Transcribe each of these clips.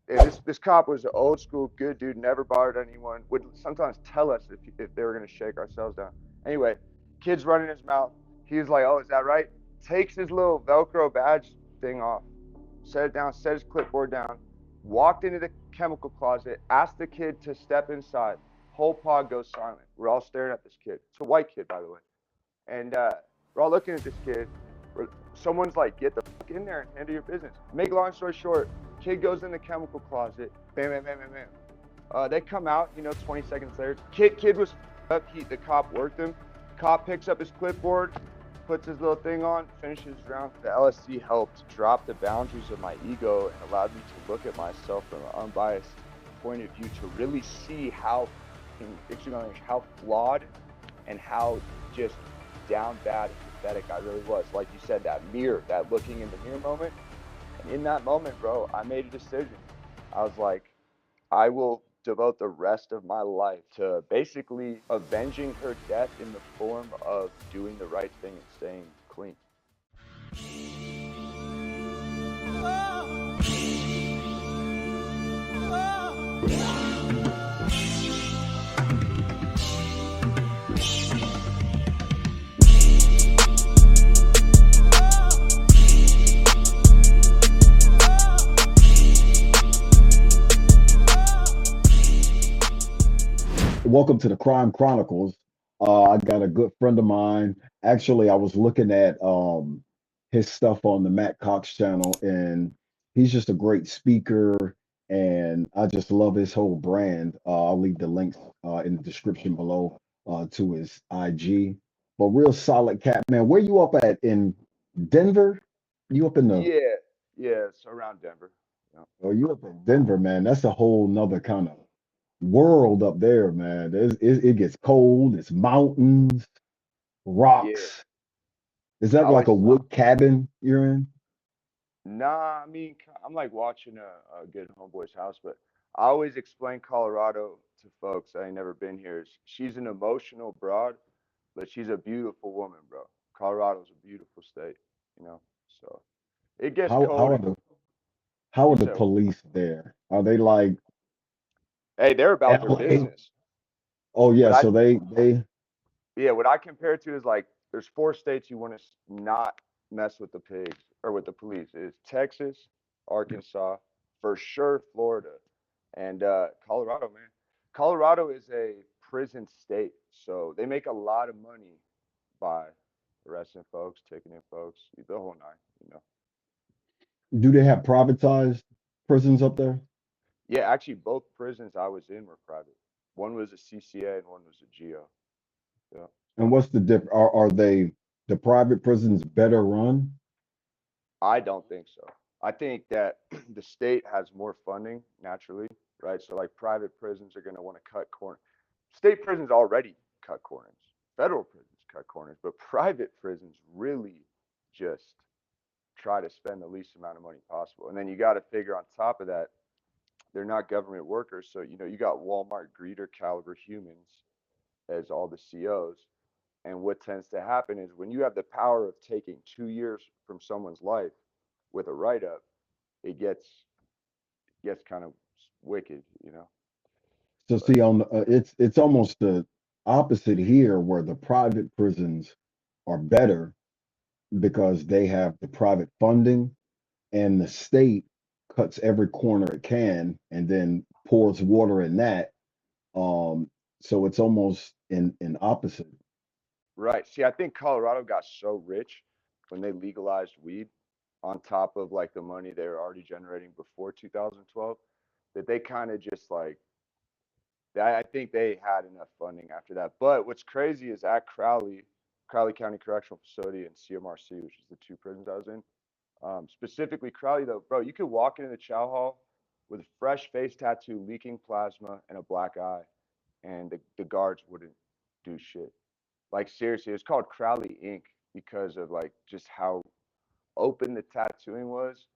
And this cop was an old school good dude, never bothered anyone. Would sometimes tell us if they were gonna shake ourselves down. Anyway, kid's running his mouth. He was like, "Oh, is that right?" Takes his little Velcro badge thing off, set it down, set his clipboard down, walked into the chemical closet, asked the kid to step inside. Whole pod goes silent. We're all staring at this kid. It's a white kid, by the way. And we're all looking at this kid. Someone's like, "Get the fuck in there and handle your business." Make long story short, kid goes in the chemical closet. Bam, bam, bam, bam, bam. They come out, 20 seconds later. Kid was up. The cop worked him. Cop picks up his clipboard, puts his little thing on, finishes his round. The LSD helped drop the boundaries of my ego and allowed me to look at myself from an unbiased point of view to really see how flawed and how just down bad and pathetic I really was. Like you said, that mirror, that looking in the mirror moment. And in that moment, bro, I made a decision. I was like, I will devote the rest of my life to basically avenging her death in the form of doing the right thing and staying clean. Welcome to the Crime Chronicles. I got a good friend of mine. Actually, I was looking at his stuff on the Matt Cox channel, and he's just a great speaker, and I just love his whole brand. I'll leave the links in the description below to his IG. But real solid cat, man. Where you up at in Denver? You up in the Yeah, yeah, it's around Denver. Yeah, Oh, you up in Denver, man. That's a whole nother kind of world up there, man. It gets cold, it's mountains, yeah. rocks. Is I that like always, a wood cabin you're in? nah, I mean, I'm like watching a good homeboy's house, but I always explain Colorado to folks that ain't never been here. She's an emotional broad, but she's a beautiful woman, bro. Colorado's a beautiful state, you know. So it gets How cold. are You the said, police there? Are they like hey, they're about their LA? business. Oh yeah, What I, so they yeah, what I compare it to is like there's four states you want to not mess with the pigs or with the police. It's Texas, Arkansas, for sure Florida, and Colorado, man. Colorado is a prison state, so they make a lot of money by arresting folks, ticketing folks, the whole nine, you know. do they have privatized prisons up there? Yeah, actually, both prisons I was in were private. One was a CCA and one was a GO. Yeah. And what's the diff are they the private prisons better run? I don't think so. I think that the state has more funding naturally, right? So like private prisons are going to want to cut corners. State prisons already cut corners. Federal prisons cut corners, but private prisons really just try to spend the least amount of money possible. And then you got to figure on top of that, they're not government workers, so you got Walmart greeter caliber humans as all the COs. And what tends to happen is when you have the power of taking 2 years from someone's life with a write up, it gets kind of wicked, you know. So But see on it's almost the opposite here where the private prisons are better because they have the private funding and the state cuts every corner it can and then pours water in that. So it's almost in opposite. right, see, I think Colorado got so rich when they legalized weed, on top of like the money they were already generating before 2012, that they kind of just like that. I think they had enough funding after that. But what's crazy is at Crowley County Correctional Facility and CMRC, which is the two prisons I was in. Specifically Crowley though, bro, you could walk into the chow hall with a fresh face tattoo, leaking plasma, and a black eye, and the guards wouldn't do shit. Like seriously, it's called Crowley Inc. because of like just how open the tattooing was,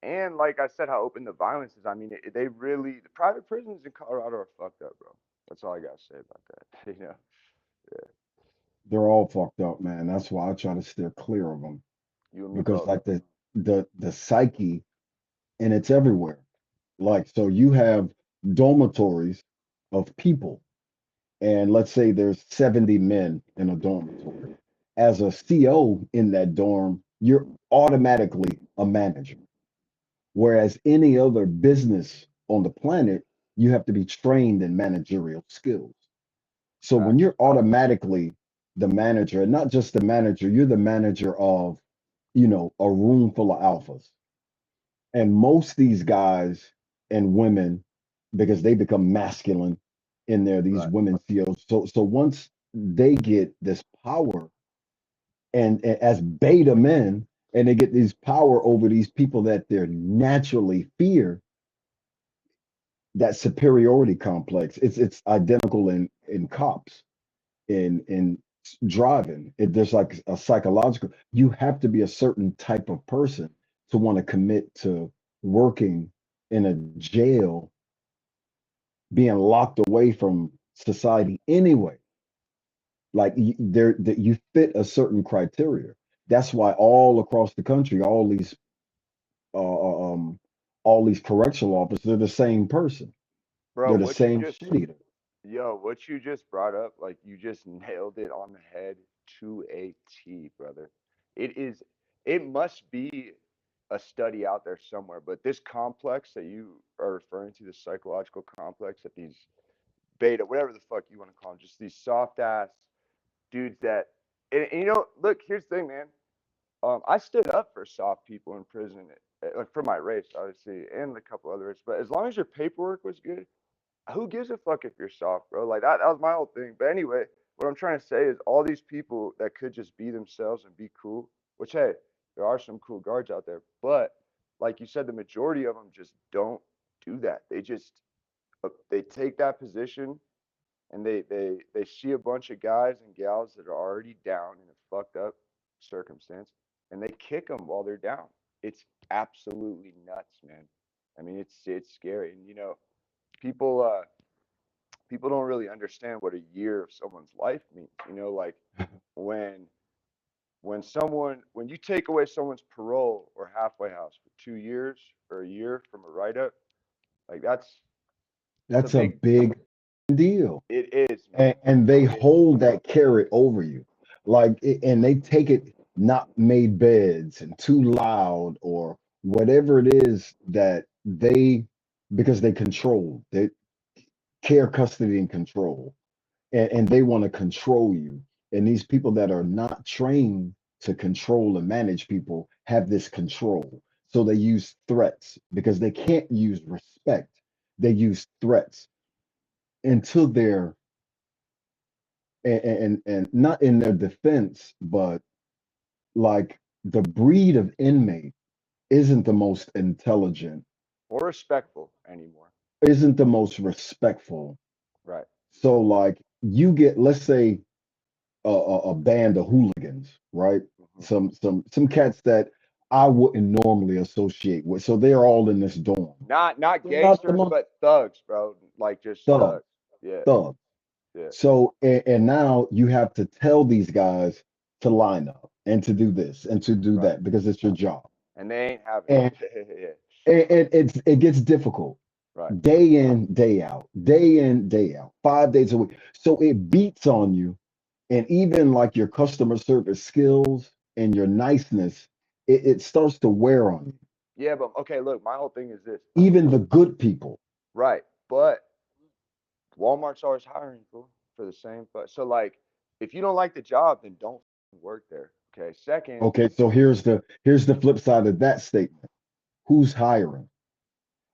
and like I said, how open the violence is. I mean, they really the private prisons in Colorado are fucked up, bro. That's all I gotta say about that. Yeah, They're all fucked up, man. That's why I try to steer clear of them you and me because both. like the psyche and it's everywhere. Like, so you have dormitories of people, and let's say there's 70 men in a dormitory. As a CO in that dorm, you're automatically a manager. Whereas any other business on the planet, you have to be trained in managerial skills. So when Facts. you're automatically the manager, and not just the manager, you're the manager of, a room full of alphas. And most these guys and women, because they become masculine in there, these Right. women CEOs. So once they get this power and as beta men, and they get this power over these people that they're naturally fear, that superiority complex, it's identical in cops, in driving. There's like a psychological, you have to be a certain type of person to want to commit to working in a jail, being locked away from society anyway. Like there that you fit a certain criteria. That's why all across the country, uh, uh, um all these correctional officers, they're the same person. Bro, They're the what you same just shit eater. Yo, what you just brought up, like you just nailed it on the head to a T, brother. It is, it must be a study out there somewhere, but this complex that you are referring to, this psychological complex that these beta, whatever the fuck you want to call them, just these soft ass dudes that, and look, here's the thing, man. I stood up for soft people in prison, like for my race, obviously, and a couple others. But as long as your paperwork was good, who gives a fuck if you're soft, bro? Like that was my whole thing. But anyway, what I'm trying to say is all these people that could just be themselves and be cool, which hey, there are some cool guards out there, but like you said, the majority of them just don't do that. They just they take that position and they see a bunch of guys and gals that are already down in a fucked up circumstance and they kick them while they're down. It's absolutely nuts, man. I mean, it's scary, and people people don't really understand what a year of someone's life means. Like when when you take away someone's parole or halfway house for 2 years or a year from a write up, like it's a That's a big big deal. it is, man. And they It is. hold that carrot over you, like and they take it, not made beds and too loud or whatever it is that they, because they control, they care, custody, and control, and they want to control you. And these people that are not trained to control and manage people have this control, so they use threats because they can't use respect. They use threats until they're, and not in their defense, but like the breed of inmate isn't the most intelligent, Or respectful anymore. isn't the most respectful. Right. So like you get, let's say, a band of hooligans, right? Hmm. Some cats that I wouldn't normally associate with. So they're all in this dorm. Not They're not the gangsters, most but thugs, bro. Like just thug, thugs. Yeah. thug. Yeah. So and now you have to tell these guys to line up and to do this and to do Right. that because it's your job. And they ain't having And it. Yeah. it gets difficult Right. day in, day out, day in, day out, 5 days a week. So it beats on you. And even like your customer service skills and your niceness, it starts to wear on you. Yeah, but okay, look, my whole thing is this. Even the good people. Right. But Walmart's always hiring for the same so like if you don't like the job, then don't work there. Okay. Second, Okay, so here's the flip side of that statement. Who's hiring?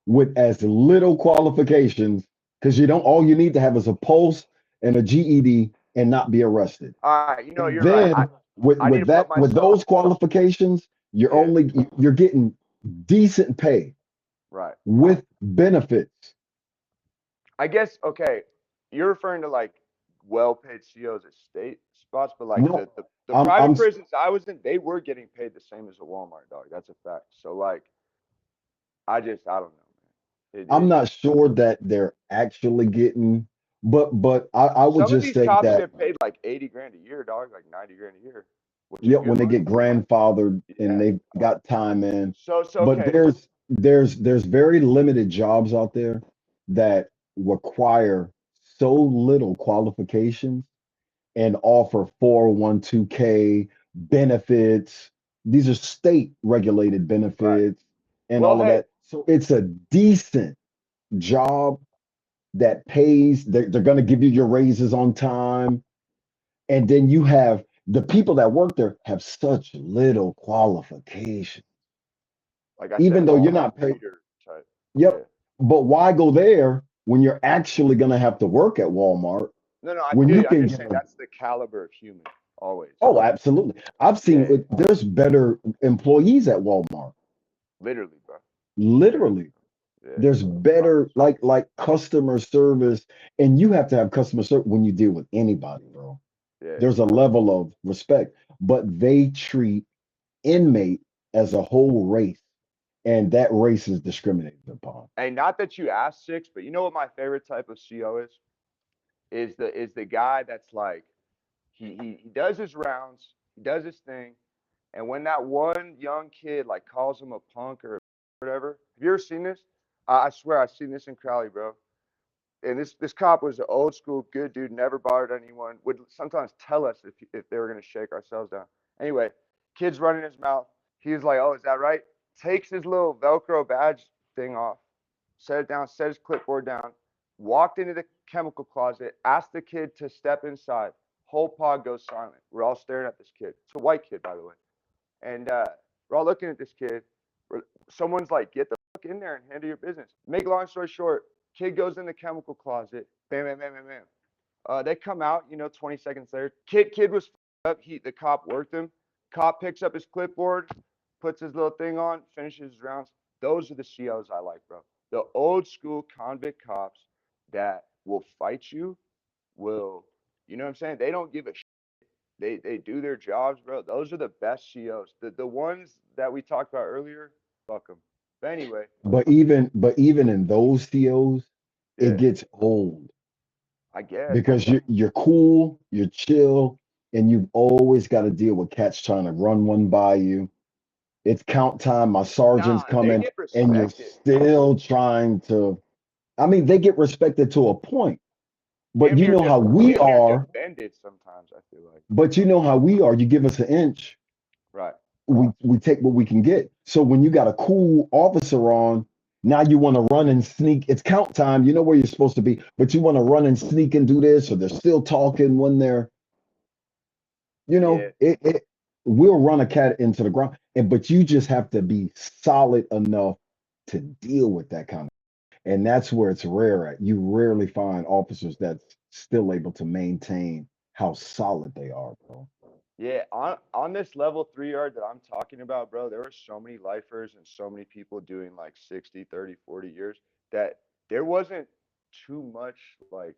With as little qualifications, because you don't, all you need to have is a pulse and a GED and not be arrested. all right, And you're right. then I need to put with myself. those qualifications, Yeah. you're getting decent pay Right. with benefits. I guess okay, you're referring to like well-paid COs at state spots, but like No, the I'm private prisons I was in, they were getting paid the same as a Walmart dog. That's a fact. So like, I don't know, man. I'm not sure that they're actually getting, but I would Some of just these say cops that, get paid like 80 grand a year, dog, like 90 grand a year, which is yeah, good when they money. get grandfathered and Yeah. they've got time in. So But okay. there's very limited jobs out there that require so little qualifications and offer 401(k) benefits. These are state regulated Right. benefits and Well, all of hey, that. So it's a decent job that pays. They're going to give you your raises on time. And then you have the people that work there have such little qualification, like I said, even though you're Walmart not paid. greeter type. Yep. Yeah. But why go there when you're actually going to have to work at Walmart No, no, when you dude, I'm can just get saying a. that's the caliber of human, always. Oh, absolutely. I've Yeah, seen it. There's better employees at Walmart. literally, bro. Literally. Literally. Yeah, There's better 100%. like customer service, and you have to have customer service when you deal with anybody, bro. Yeah. There's a level of respect, but they treat inmate as a whole race, and that race is discriminated upon. And not that you asked six, but you know what my favorite type of CO is? Is the guy that's like he does his rounds, he does his thing, and when that one young kid like calls him a punk or whatever, have you ever seen this? I swear I've seen this in Crowley, bro. And this cop was an old school good dude, never bothered anyone. Would sometimes tell us if they were gonna shake ourselves down. Anyway, kid's running his mouth. He was like, "Oh, is that right?" Takes his little Velcro badge thing off, set it down, set his clipboard down, walked into the chemical closet, asked the kid to step inside. Whole pod goes silent. We're all staring at this kid. It's a white kid, by the way. And we're all looking at this kid. Someone's like, "Get the fuck in there and handle your business." Make a long story short, kid goes in the chemical closet. Bam, bam, bam, bam, bam. They come out, 20 seconds later. Kid was up. The cop worked him. Cop picks up his clipboard, puts his little thing on, finishes his rounds. Those are the COs I like, bro. The old school convict cops that will fight you, will, you know what I'm saying? They don't give a they do their jobs, bro. Those are the best COs. The ones that we talked about earlier, fuck them. But anyway, But even in those COs, it yeah, gets old I guess, because you're cool, you're chill, and you've always got to deal with cats trying to run one by you. It's count time, my sergeant's nah, they coming, get and you're respected. still trying to. I mean, they get respected to a point, but you know how we Damn near are. defended sometimes. I feel like, But you know how we are. You give us an inch, right? we take what we can get. So when you got a cool officer on, now you want to run and sneak. It's count time. You know where you're supposed to be, but you want to run and sneak and do this, or they're still talking when they're, Yeah, it will run a cat into the ground. And but you just have to be solid enough to deal with that kind of. And that's where it's rare at. You rarely find officers that's still able to maintain how solid they are, bro. yeah. On this level 3 yard that I'm talking about, bro, there were so many lifers and so many people doing like 60, 30, 40 years that there wasn't too much like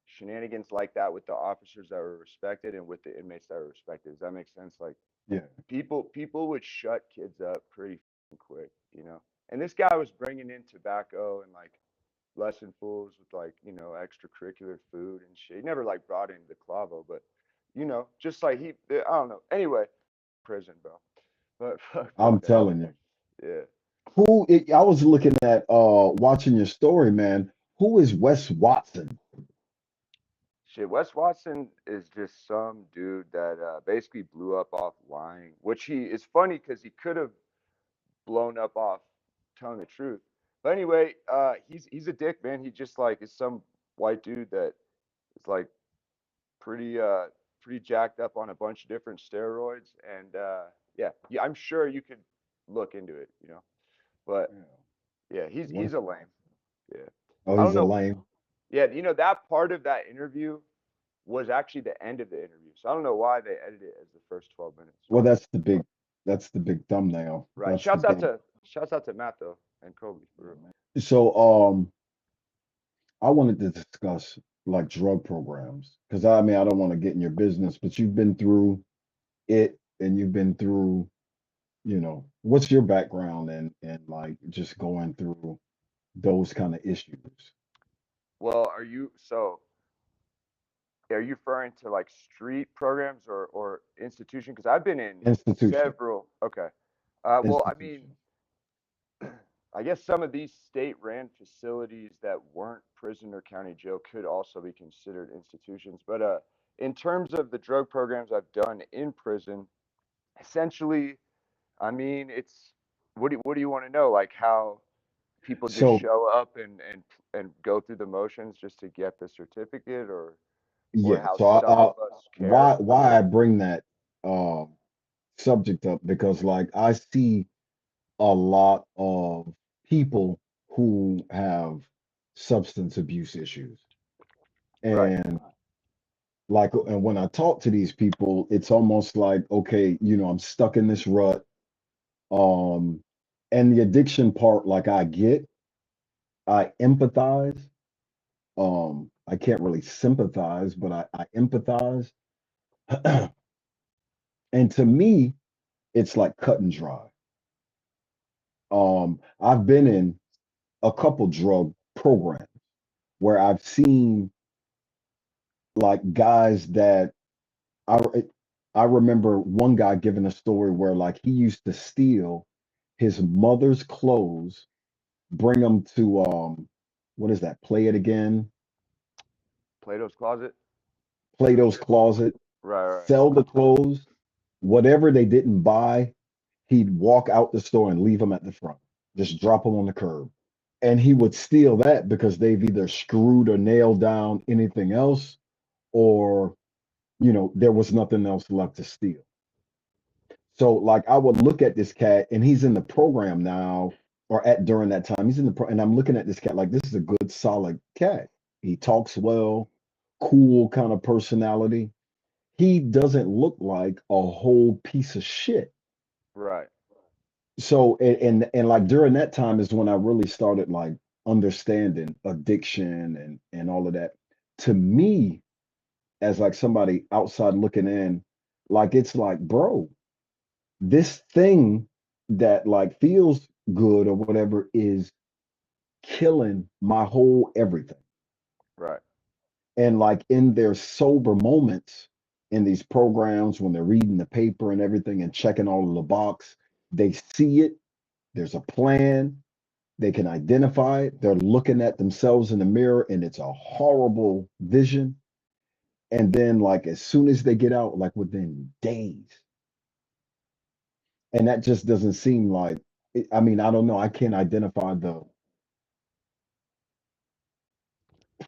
shenanigans like that with the officers that were respected and with the inmates that were respected. Does that make sense? Like Yeah. people would shut kids up pretty quick, you know. And this guy was bringing in tobacco and like lesson fools with like extracurricular food and shit. He never like brought in the clavo, but just like I don't know. Anyway, prison, bro. But fuck I'm that. telling you. Yeah, I was looking at watching your story, man. Who is Wes Watson? shit. Wes Watson is just some dude that basically blew up off lying, which he is funny because he could have blown up off telling the truth. But anyway, he's a dick, man. He just like is some white dude that is like pretty pretty jacked up on a bunch of different steroids, and yeah, I'm sure you could look into it, But Yeah. yeah, he's Wes a lame. Watson. Yeah, Oh, I don't he's a know. lame. Yeah, that part of that interview was actually the end of the interview, so I don't know why they edited it as the first 12 minutes. Well, that's the big thumbnail. Right. That's the big. Shouts out to Matt though and Kobe for Yeah, real. man. So I wanted to discuss like drug programs because I mean I don't want to get in your business, but you've been through it and you've been through, what's your background and like just going through those kind of issues. Well, are you referring to like street programs or institution? Because I've been in Institution. several. Okay. Well, I mean, Institution. I guess some of these state-ran facilities that weren't prison or county jail could also be considered institutions. But in terms of the drug programs I've done in prison, essentially, I mean, it's what do you want to know? Like how people just So show up and go through the motions just to get the certificate, or yeah, how so some of us care. why I bring that um subject up because like I see a lot of people who have substance abuse issues. Right. And like and when I talk to these people, it's almost like, okay, I'm stuck in this rut. Um and the addiction part, like I empathize. I can't really sympathize, but I empathize. And to me, it's like cut and dry. I've been in a couple drug programs where I've seen like guys that I I remember one guy giving a story where like he used to steal his mother's clothes, bring them to what is that? Play it again, Plato's Closet. Plato's Closet, Right, right. sell the clothes, whatever they didn't buy, he'd walk out the store and leave them at the front, just drop them on the curb. And he would steal that because they've either screwed or nailed down anything else, or there was nothing else left to steal. So like I would look at this cat and he's in the program now, or at during that time, he's in the and I'm looking at this cat like this is a good solid cat. He talks well, cool kind of personality. He doesn't look like a whole piece of shit. Right. So and like during that time is when I really started like understanding addiction and all of that. To me, as like somebody outside looking in, like it's like, bro, this thing that like feels good or whatever is killing my whole everything. Right. And like in their sober moments in these programs, when they're reading the paper and everything and checking all of the box, they see it. There's a plan. They can identify it. They're looking at themselves in the mirror and it's a horrible vision. And then, like, as soon as they get out, like within days, and that just doesn't seem like, I mean, I don't know. I can't identify the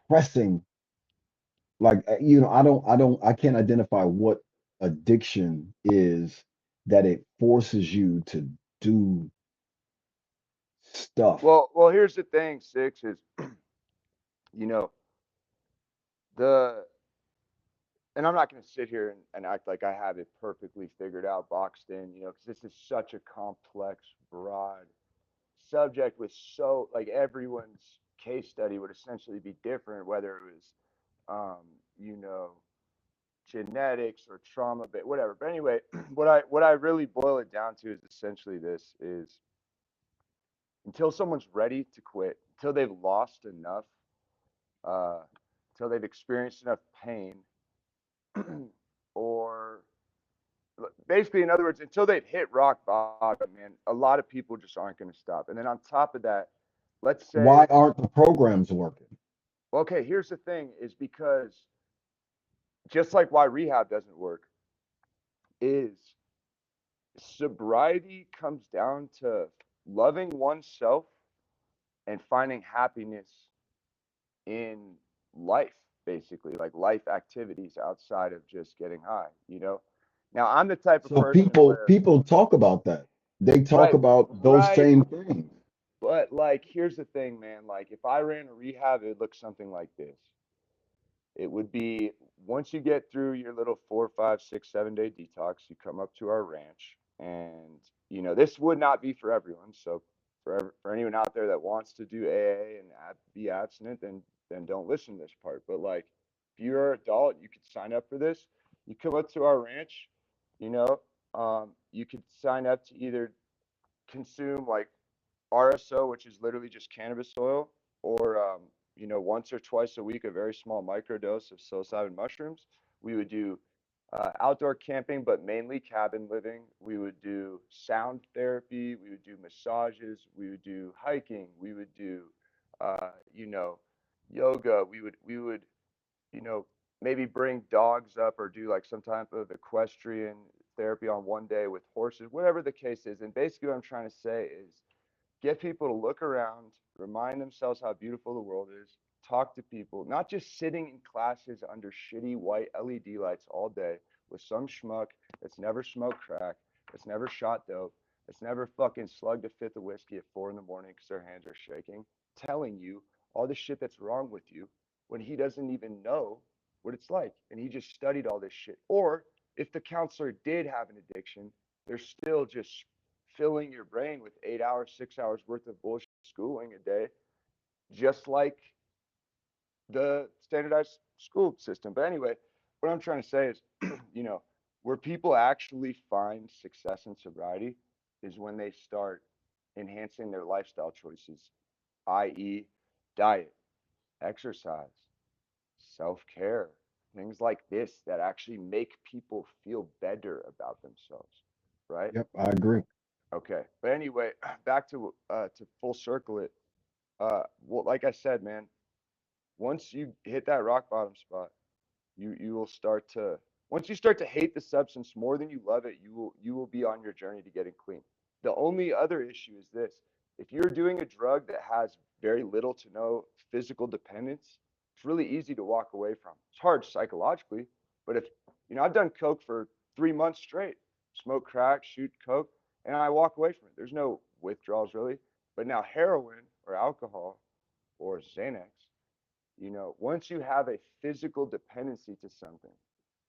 pressing, like, I can't identify what addiction is that it forces you to do stuff. Well, here's the thing, Six, is you know, the and I'm not going to sit here and act like I have it perfectly figured out, boxed in, because this is such a complex, broad subject with so like everyone's case study would essentially be different, whether it was, um, you know, genetics or trauma, but whatever. But anyway, what I really boil it down to is essentially this: is until someone's ready to quit, until they've lost enough, uh, until they've experienced enough pain, or basically, in other words, until they've hit rock bottom, man, a lot of people just aren't going to stop. And then on top of that, let's Why say, aren't the programs working? well, okay, here's the thing: is because just like why rehab doesn't work, is sobriety comes down to loving oneself and finding happiness in life, basically, like life activities outside of just getting high. Now, I'm the type of So person where, people talk about that. They talk right, about those right. same things. But like, here's the thing, man. Like, if I ran a rehab, it would look something like this. It would be once you get through your little 4, 5, 6, 7 day detox, you come up to our ranch, and this would not be for everyone. So for anyone out there that wants to do AA and be abstinent, then don't listen to this part. But like, if you're an adult, you could sign up for this. You come up to our ranch, you know, you could sign up to either consume like RSO, which is literally just cannabis oil, or once or twice a week, a very small microdose of psilocybin mushrooms. We would do outdoor camping, but mainly cabin living. We would do sound therapy. We would do massages. We would do hiking. We would do, you know, yoga. We would, you know, maybe bring dogs up or do like some type of equestrian therapy on one day with horses, whatever the case is. And basically, what I'm trying to say is get people to look around, remind themselves how beautiful the world is, talk to people, not just sitting in classes under shitty white LED lights all day with some schmuck that's never smoked crack, that's never shot dope, that's never fucking slugged a fifth of whiskey at 4 in the morning because their hands are shaking, telling you all the shit that's wrong with you when he doesn't even know what it's like and he just studied all this shit. Or if the counselor did have an addiction, they're still just filling your brain with 8 hours, 6 hours worth of bullshit schooling a day, just like the standardized school system. But anyway, what I'm trying to say is, you know, where people actually find success in sobriety is when they start enhancing their lifestyle choices, i.e., diet, exercise, self care, things like this that actually make people feel better about themselves, right? Yep, I agree. Okay. But anyway, back to full circle it. Well, like I said, man, once you hit that rock bottom spot, you will start to once you start to hate the substance more than you love it, you will be on your journey to getting clean. The only other issue is this. If you're doing a drug that has very little to no physical dependence, it's really easy to walk away from. It's hard psychologically, but if I've done coke for 3 months straight, smoke crack, shoot coke, and I walk away from it. There's no withdrawals really. But now heroin or alcohol or Xanax, once you have a physical dependency to something,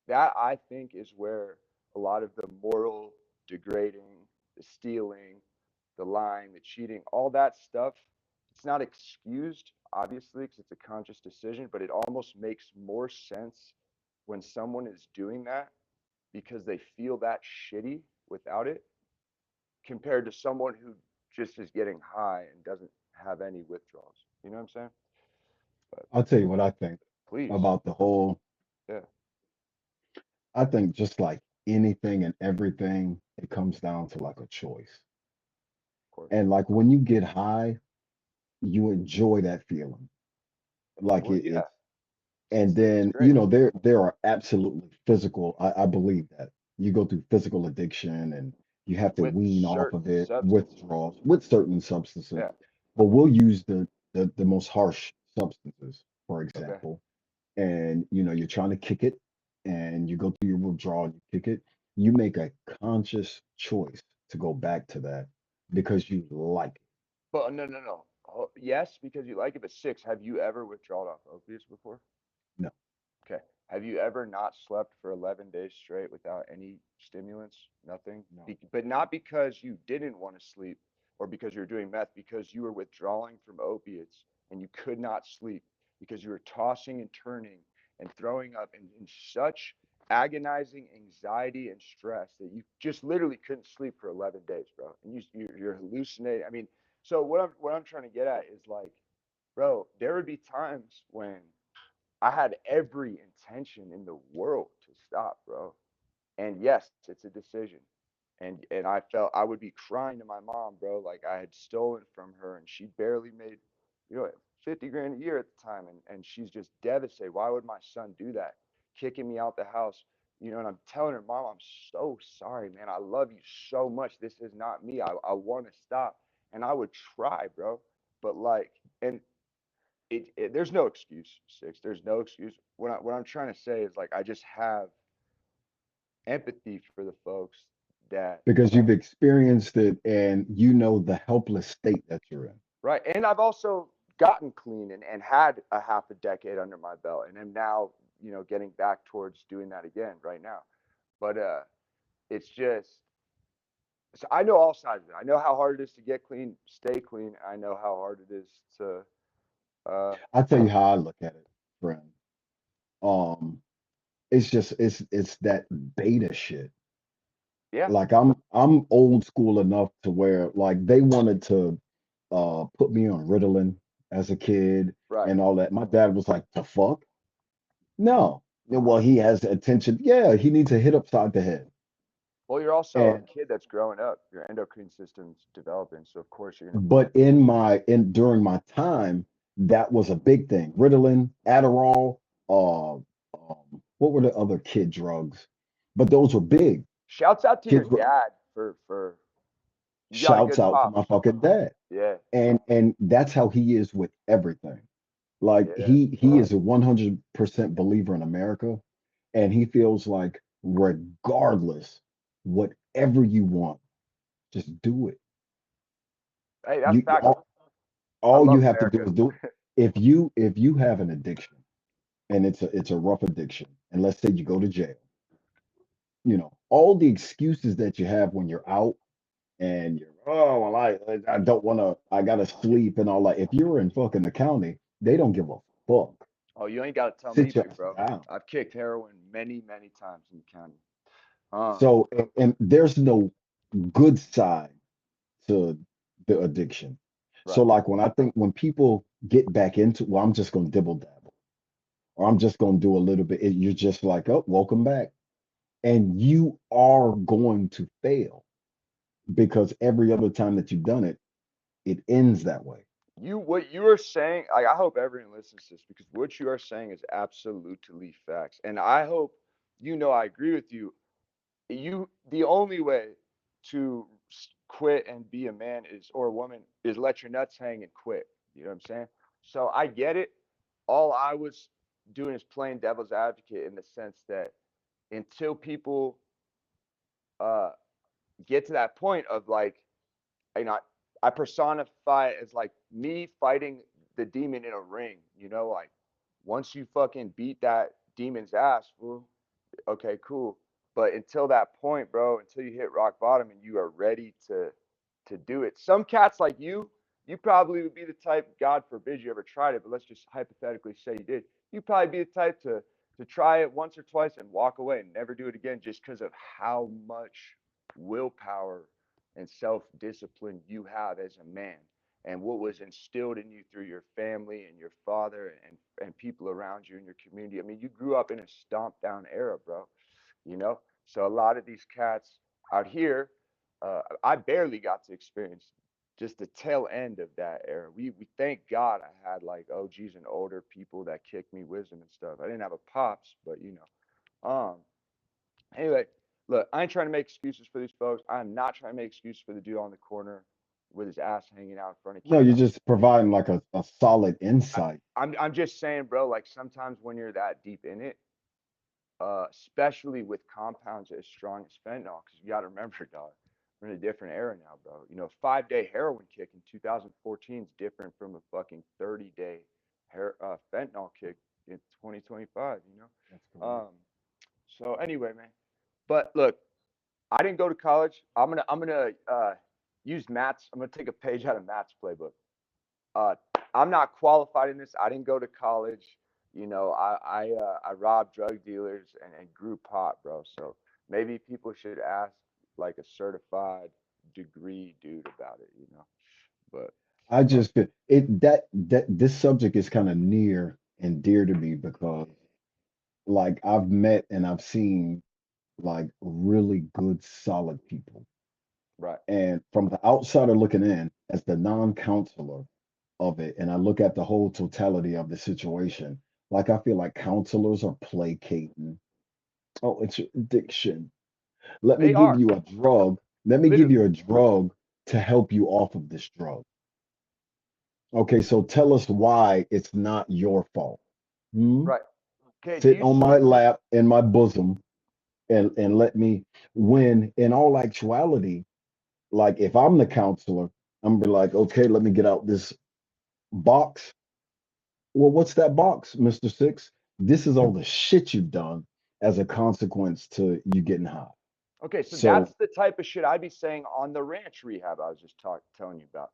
that I think is where a lot of the moral degrading, the stealing, the lying, the cheating, all that stuff, it's not excused, obviously, because it's a conscious decision, but it almost makes more sense when someone is doing that because they feel that shitty without it compared to someone who just is getting high and doesn't have any withdrawals. You know what I'm saying? But I'll tell you what I think please. about the whole. Yeah, of I think just like anything and everything, it comes down to like a choice. course. And like when you get high, you enjoy that feeling. Like Well, yeah, it's and it's then great. there are absolutely physical. I believe that you go through physical addiction and you have to With wean off of certain it, substances. withdrawals with certain substances. Yeah. But we'll use the most harsh substances, for Okay. example. And you're trying to kick it and you go through your withdrawal, you kick it, you make a conscious choice to go back to that because you like it. But no, no, no. Oh, yes, because you like it. But six, have you ever withdrawn off opiates before? No, Okay. Have you ever not slept for 11 days straight without any stimulants? Nothing? no. But not because you didn't want to sleep or because you're doing meth, because you were withdrawing from opiates and you could not sleep because you were tossing and turning and throwing up in such agonizing anxiety and stress that you just literally couldn't sleep for 11 days, bro. And you're hallucinating. I mean, so what I'm trying to get at is like, bro, there would be times when I had every intention in the world to stop, bro. And yes, it's a decision. And I felt I would be crying to my mom, bro, like I had stolen from her and she barely made, 50 grand a year at the time. And she's just devastated. Why would my son do that? Kicking me out the house. And I'm telling her, Mom, I'm so sorry, man. I love you so much. This is not me. I want to stop. And I would try, bro. But like, and there's no excuse, Six. There's no excuse. What I'm trying to say is like I just have empathy for the folks that Because you've experienced it and you know the helpless state that you're in. right. And I've also gotten clean and had a half a decade under my belt and am now, getting back towards doing that again right now. But it's just so I know all sides of it. I know how hard it is to get clean, stay clean. I know how hard it is to uh I tell you how I look at it, friend. Um, it's just it's that beta shit. yeah, Like I'm old school enough to where like they wanted to put me on Ritalin as a kid right. and all that. My dad was like, the fuck? No. Well, he has attention. Yeah, he needs a hit upside the head. Well, you're also a And kid that's growing up. Your endocrine system's developing, so of course you're gonna but in during my time, that was a big thing. Ritalin, Adderall, what were the other kid drugs? But those were big. Shouts out to your Kids were dad for you got a shouts good out to my pops. fucking dad. Yeah, And that's how he is with everything. Like yeah. he is a 100% believer in America, and he feels like regardless, whatever you want, just do it. Hey, that's You facts. I all you love have to do America. is do it. If you have an addiction and it's a rough addiction, and let's say you go to jail, all the excuses that you have when you're out and you're, oh well, I don't want to, I gotta sleep and all that. If you're in fucking the county, they don't give a fuck. Oh, you ain't got to tell me Sit your to, ass bro. down. I've kicked heroin many, many times in the county. Um, So and there's no good side to the addiction. So right. like when people get back into, well, I'm just gonna dibble dabble, or I'm just gonna do a little bit. You're just like, oh, welcome back, and you are going to fail because every other time that you've done it, it ends that way. What you are saying, I hope everyone listens to this because what you are saying is absolutely facts. And I hope I agree with you. The only way to quit and be a man is or a woman is let your nuts hang and quit. You know what I'm saying? So I get it. All I was doing is playing devil's advocate in the sense that until people uh get to that point of like you know, I personify it as like me fighting the demon in a ring, like once you fucking beat that demon's ass, fool, okay, cool. But until that point, bro, until you hit rock bottom and you are ready to do it. Some cats like you probably would be the type, God forbid you ever tried it, but let's just hypothetically say you did. You'd probably be the type to try it once or twice and walk away and never do it again just because of how much willpower and self-discipline you have as a man and what was instilled in you through your family and your father and people around you in your community. I mean, you grew up in a stomped down era, bro. So a lot of these cats out here, I barely got to experience just the tail end of that era. We thank God I had like OGs and older people that kicked me wisdom and stuff. I didn't have a pops, but um anyway, look, I ain't trying to make excuses for these folks. I'm not trying to make excuses for the dude on the corner with his ass hanging out in front of No, kids. you're just providing like a solid I, insight. I'm just saying, bro, like sometimes when you're that deep in it, especially with compounds as strong as fentanyl, because you got to remember, dog, we're in a different era now, bro. 5-day heroin kick in 2014 is different from a fucking 30-day fentanyl kick in 2025. That's correct. Um, so anyway, man. But look, I didn't go to college. I'm gonna use Matt's. I'm gonna take a page out of Matt's playbook. Uh, I'm not qualified in this. I didn't go to college. I robbed drug dealers and grew pot, bro. So maybe people should ask like a certified degree dude about it. But I just feel it that this subject is kind of near and dear to me because like I've met and I've seen like really good solid people. right, And from the outsider looking in as the non-counselor of it, and I look at the whole totality of the situation, like I feel like counselors are placating. Oh, it's your addiction. Let me they give are you a drug. Let me give literally you a drug to help you off of this drug. Okay, so tell us why it's not your fault. Hmm? right. Okay, do Sit you on my lap in my bosom and let me when in all actuality, like if I'm the counselor, I'm be like, okay, let me get out this box. Well, what's that box, Mr. Six? This is all the shit you've done as a consequence to you getting high. okay? So So that's the type of shit I'd be saying on the ranch rehab I was just telling you about.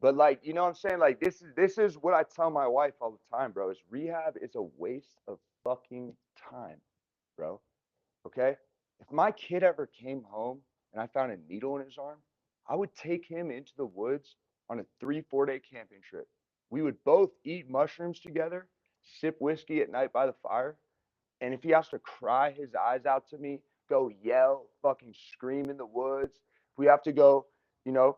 But like, you know what I'm saying? Like this is what I tell my wife all the time, bro. Is rehab is a waste of fucking time, bro. Okay? If my kid ever came home and I found a needle in his arm, I would take him into the woods on a 3, 4 day camping trip. We would both eat mushrooms together, sip whiskey at night by the fire, And if he has to cry his eyes out to me, go yell, fucking scream in the woods, if we have to go, you know,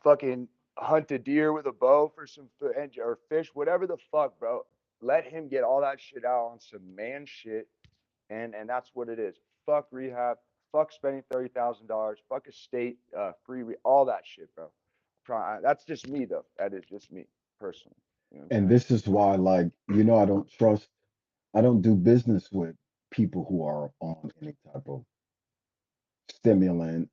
fucking hunt a deer with a bow for some or fish, whatever the fuck, bro. Let him get all that shit out on some man shit, and that's what it is. Fuck rehab. Fuck spending $30,000. Fuck a state free, all that shit, bro. That's just me though. That is just me personally. You know what I'm And saying? this is why, like, I don't do business with people who are on any type of stimulant.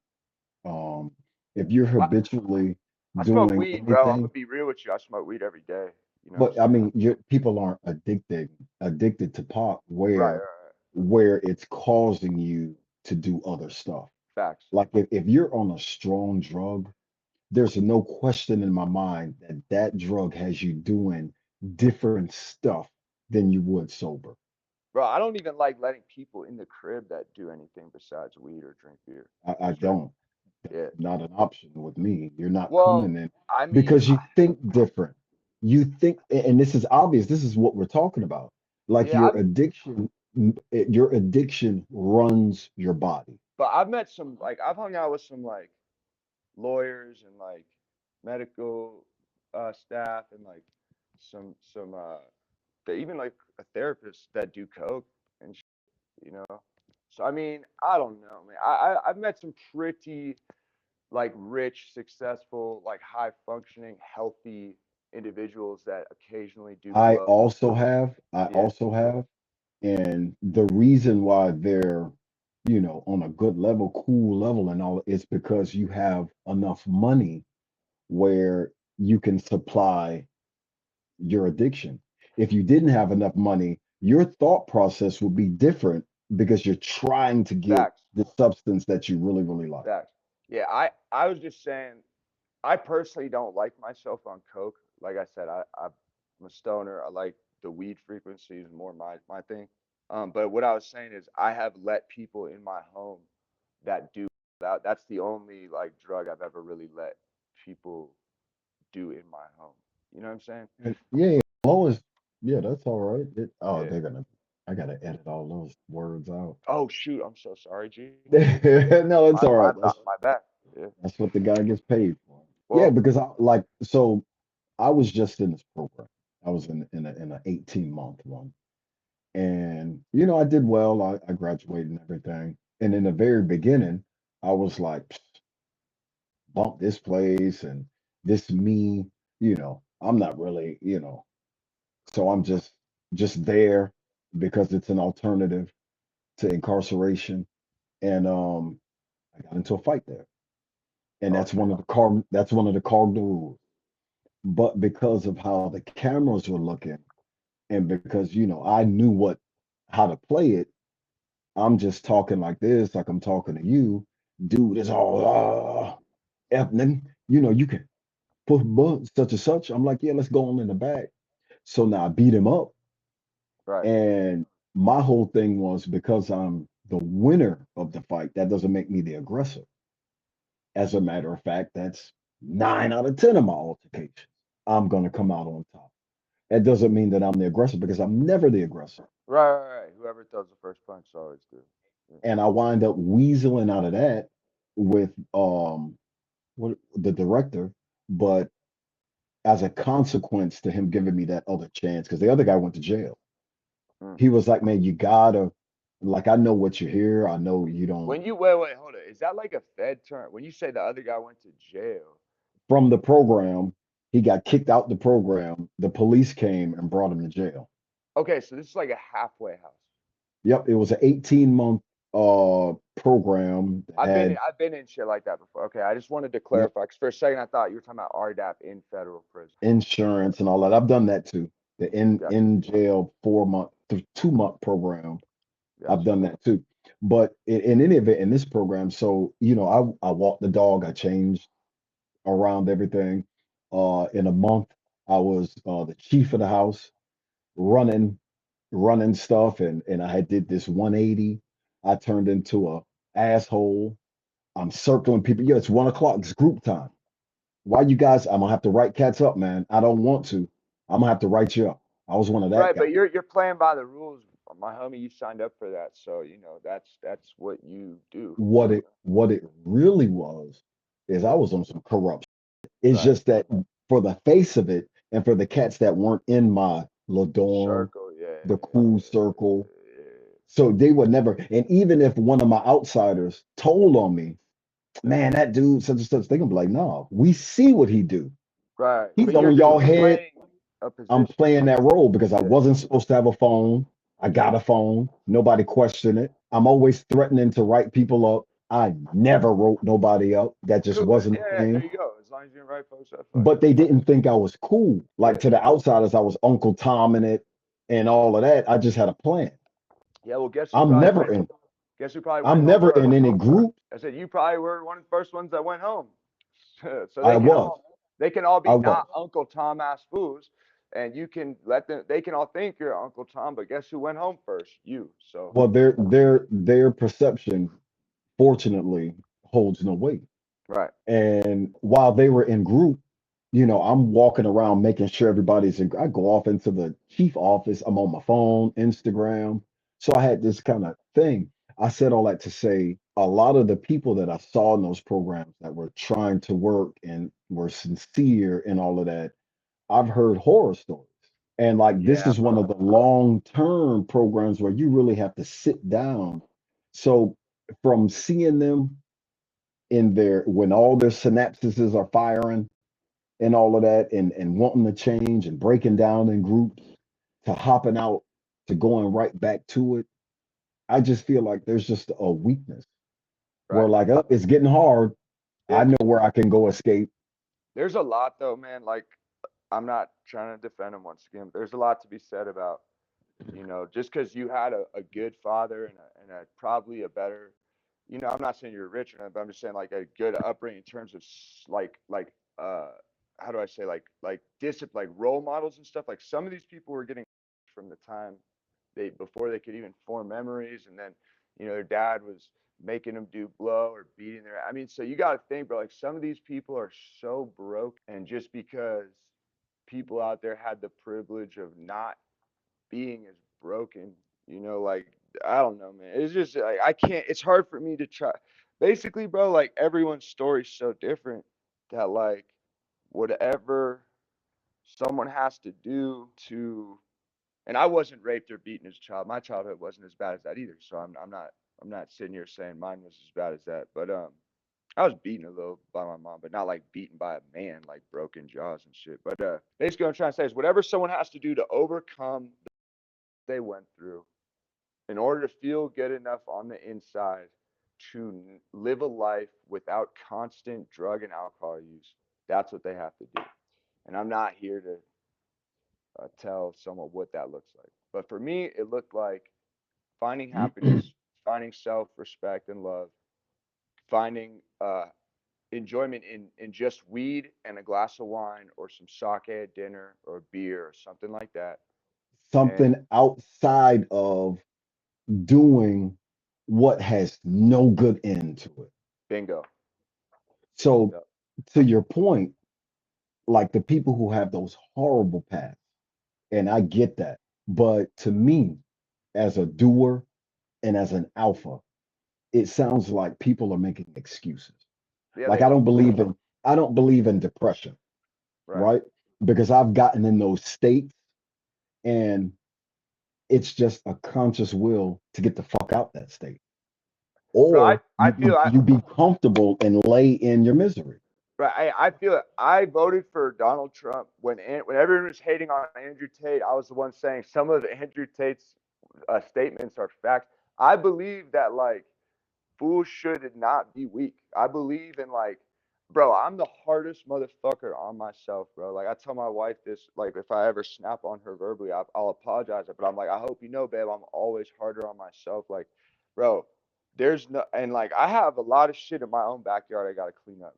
Um, if you're I, habitually I smoke doing weed, bro. I'm gonna anything, be real with you. I smoke weed every day. You know what I'm but I saying? mean, people aren't addicted to pot Right, where right. it's causing you to do other stuff. Facts. Like if you're on a strong drug, there's no question in my mind that that drug has you doing different stuff than you would sober. Bro, I don't even like letting people in the crib that do anything besides weed or drink beer. I Straight. don't. That's Yeah. not an option with me. You're not Well, coming in I mean, because you think different. You think, and this is obvious. This is what we're talking about. Like yeah, your addiction runs your body. but I've met some like I've hung out with some like lawyers and like medical staff and like some they even like a therapist that do coke and you know. So I mean, I don't know, man. I've met some pretty like rich, successful, like high functioning, healthy individuals that occasionally do blow. I Yeah, also have, and the reason why they're, on a good level, cool level, and all is because you have enough money where you can supply your addiction. If you didn't have enough money, your thought process would be different because you're trying to get facts, the substance that you really, really like. facts. Yeah, I was just saying, I personally don't like myself on coke. Like I said, I'm a stoner. I like the weed frequency is more my thing. But what I was saying is, I have let people in my home that do that. That's the only like drug I've ever really let people do in my home. You know what I'm saying? And yeah, always, yeah, that's all right. Yeah. I gotta edit all those words out. Oh shoot, I'm so sorry, G. No, it's all right. My bad. Yeah. That's what the guy gets paid for. Yeah, Well, because I was just in this program. I was in an 18-month one. And I did well. I graduated and everything. And in the very beginning, I was like, "Psst, bump this place and this me, I'm not really, so I'm just there because it's an alternative to incarceration. And I got into a fight there. And oh shit. that's one of the cardinal rules. But because of how the cameras were looking, and because I knew what how to play it, I'm just talking like this, like I'm talking to you. Dude is all Ethnic, you can put such and such. I'm like, yeah, let's go on in the back. So now I beat him up. Right. And my whole thing was because I'm the winner of the fight, that doesn't make me the aggressor. As a matter of fact, that's 9 out of 10 of my altercations. I'm going to come out on top. That doesn't mean that I'm the aggressor because I'm never the aggressor. Right. Whoever throws the first punch is always good. Yeah. And I wind up weaseling out of that with what the director, but as a consequence to him giving me that other chance, because the other guy went to jail. Mm. He was like, man, you gotta, like, I know what you're here. I know you don't. When you wait, hold it. Is that like a Fed term? When you say the other guy went to jail? From the program, he got kicked out the program. The police came and brought him to jail. Okay, so this is like a halfway house. Yep, it was an 18-month program that had, I've been in shit like that before. Okay, I just wanted to yep, clarify because for a second I thought you were talking about RDAP in federal prison. insurance and all that. I've done that too. The Gotcha, in jail 4 month, 2 month program. I've gotcha. done that too. But in any event, in this program, so I walked the dog, I changed around everything. In a month, I was the chief of the house, running, running stuff, and I had did this 180. I turned into a asshole. I'm circling people. Yeah, it's 1 o'clock. It's group time. Why you guys? I'm gonna have to write cats up, man. I don't want to. I'm gonna have to write you up. I was one of that Right, guy. but you're playing by the rules my homie, you signed up for that, so you know that's what you do. What it really was is I was on some corrupt. It's Right. just that for the face of it, and for the cats that weren't in my little dorm, Circle, yeah, the cool circle, yeah, so they would never. And even if one of my outsiders told on me, man, that dude such and such, they gonna be like, no, we see what he do. right. He's But you're on y'all head. playing a I'm position. playing that role because I Yeah. wasn't supposed to have a phone. I got a phone. Nobody questioned it. I'm always threatening to write people up. I never wrote nobody up. That just Cool. wasn't Yeah, a yeah, there thing. you go. As long as you invite folks up, fuck But it. they didn't think I was cool. Yeah. Like to the outsiders, I was Uncle Tom in it and all of that. I just had a plan. Yeah. Well, guess who I'm probably never went? in. Guess who probably went I'm home never first? in any group. I said you probably were one of the first ones that went home. So I was. they can all I be was. not Uncle Tom ass fools, and you can let them. They can all think you're Uncle Tom, but guess who went home first? You. So Well, their perception, fortunately, holds no weight. right. And while they were in group, I'm walking around making sure everybody's in. I go off into the chief office. I'm on my phone, Instagram. So I had this kind of thing. I said all that to say a lot of the people that I saw in those programs that were trying to work and were sincere and all of that, I've heard horror stories. And like this Yeah, is one bro. of the long-term programs where you really have to sit down. So from seeing them in their when all their synapses are firing and all of that and wanting to change and breaking down in groups to hopping out to going right back to it, I just feel like there's just a weakness where Right. like, oh, it's getting hard. I It. know where I can go escape. There's a lot though, man. Like I'm not trying to defend him once again. But there's a lot to be said about just because you had a good father and probably a better, I'm not saying you're rich or anything, but I'm just saying like a good upbringing in terms of uh, how do I say like discipline, like role models and stuff. Like some of these people were getting from the time they before they could even form memories, and then their dad was making them do blow or beating their. I mean, so you got to think, bro. Like some of these people are so broke, and just because people out there had the privilege of not being as broken, like I don't know, man. It's just like I can't. It's hard for me to try. Basically, bro, like everyone's story's so different that like whatever someone has to do to, and I wasn't raped or beaten as a child. My childhood wasn't as bad as that either. So I'm not sitting here saying mine was as bad as that. But I was beaten a little by my mom, but not like beaten by a man, like broken jaws and shit. But basically, what I'm trying to say is whatever someone has to do to overcome they went through in order to feel good enough on the inside to live a life without constant drug and alcohol use. That's what they have to do. And I'm not here to tell someone what that looks like. But for me, it looked like finding happiness, finding self respect and love, finding enjoyment in just weed and a glass of wine or some sake at dinner or beer or something like that. And Something outside of doing what has no good end to it. bingo. So Yep. to your point, like the people who have those horrible paths, and I get that. But to me, as a doer and as an alpha, it sounds like people are making excuses. Yeah, Like they are. I don't believe in depression, Right. right? Because I've gotten in those states and it's just a conscious will to get the fuck out that state. Bro, I, Or I feel I you be comfortable and lay in your misery. right. I feel it. I voted for Donald Trump when everyone was hating on Andrew Tate. I was the one saying some of Andrew Tate's statements are facts. I believe that like fools should not be weak. I believe in like, bro, I'm the hardest motherfucker on myself, bro. Like I tell my wife this, like if I ever snap on her verbally, I'll apologize. But I'm like, I hope you know, babe, I'm always harder on myself. Like, bro, there's no, and like I have a lot of shit in my own backyard I gotta clean up,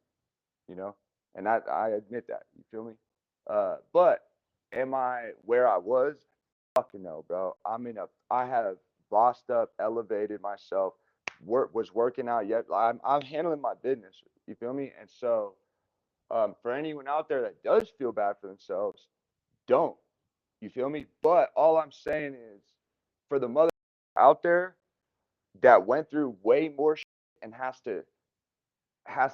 you know, and I admit that. You feel me? But am I where I was? Fucking no, bro. I have bossed up, elevated myself, was working out yet. I'm handling my business. You feel me? And so, for anyone out there that does feel bad for themselves, don't. You feel me? But all I'm saying is for the mother out there that went through way more shit and has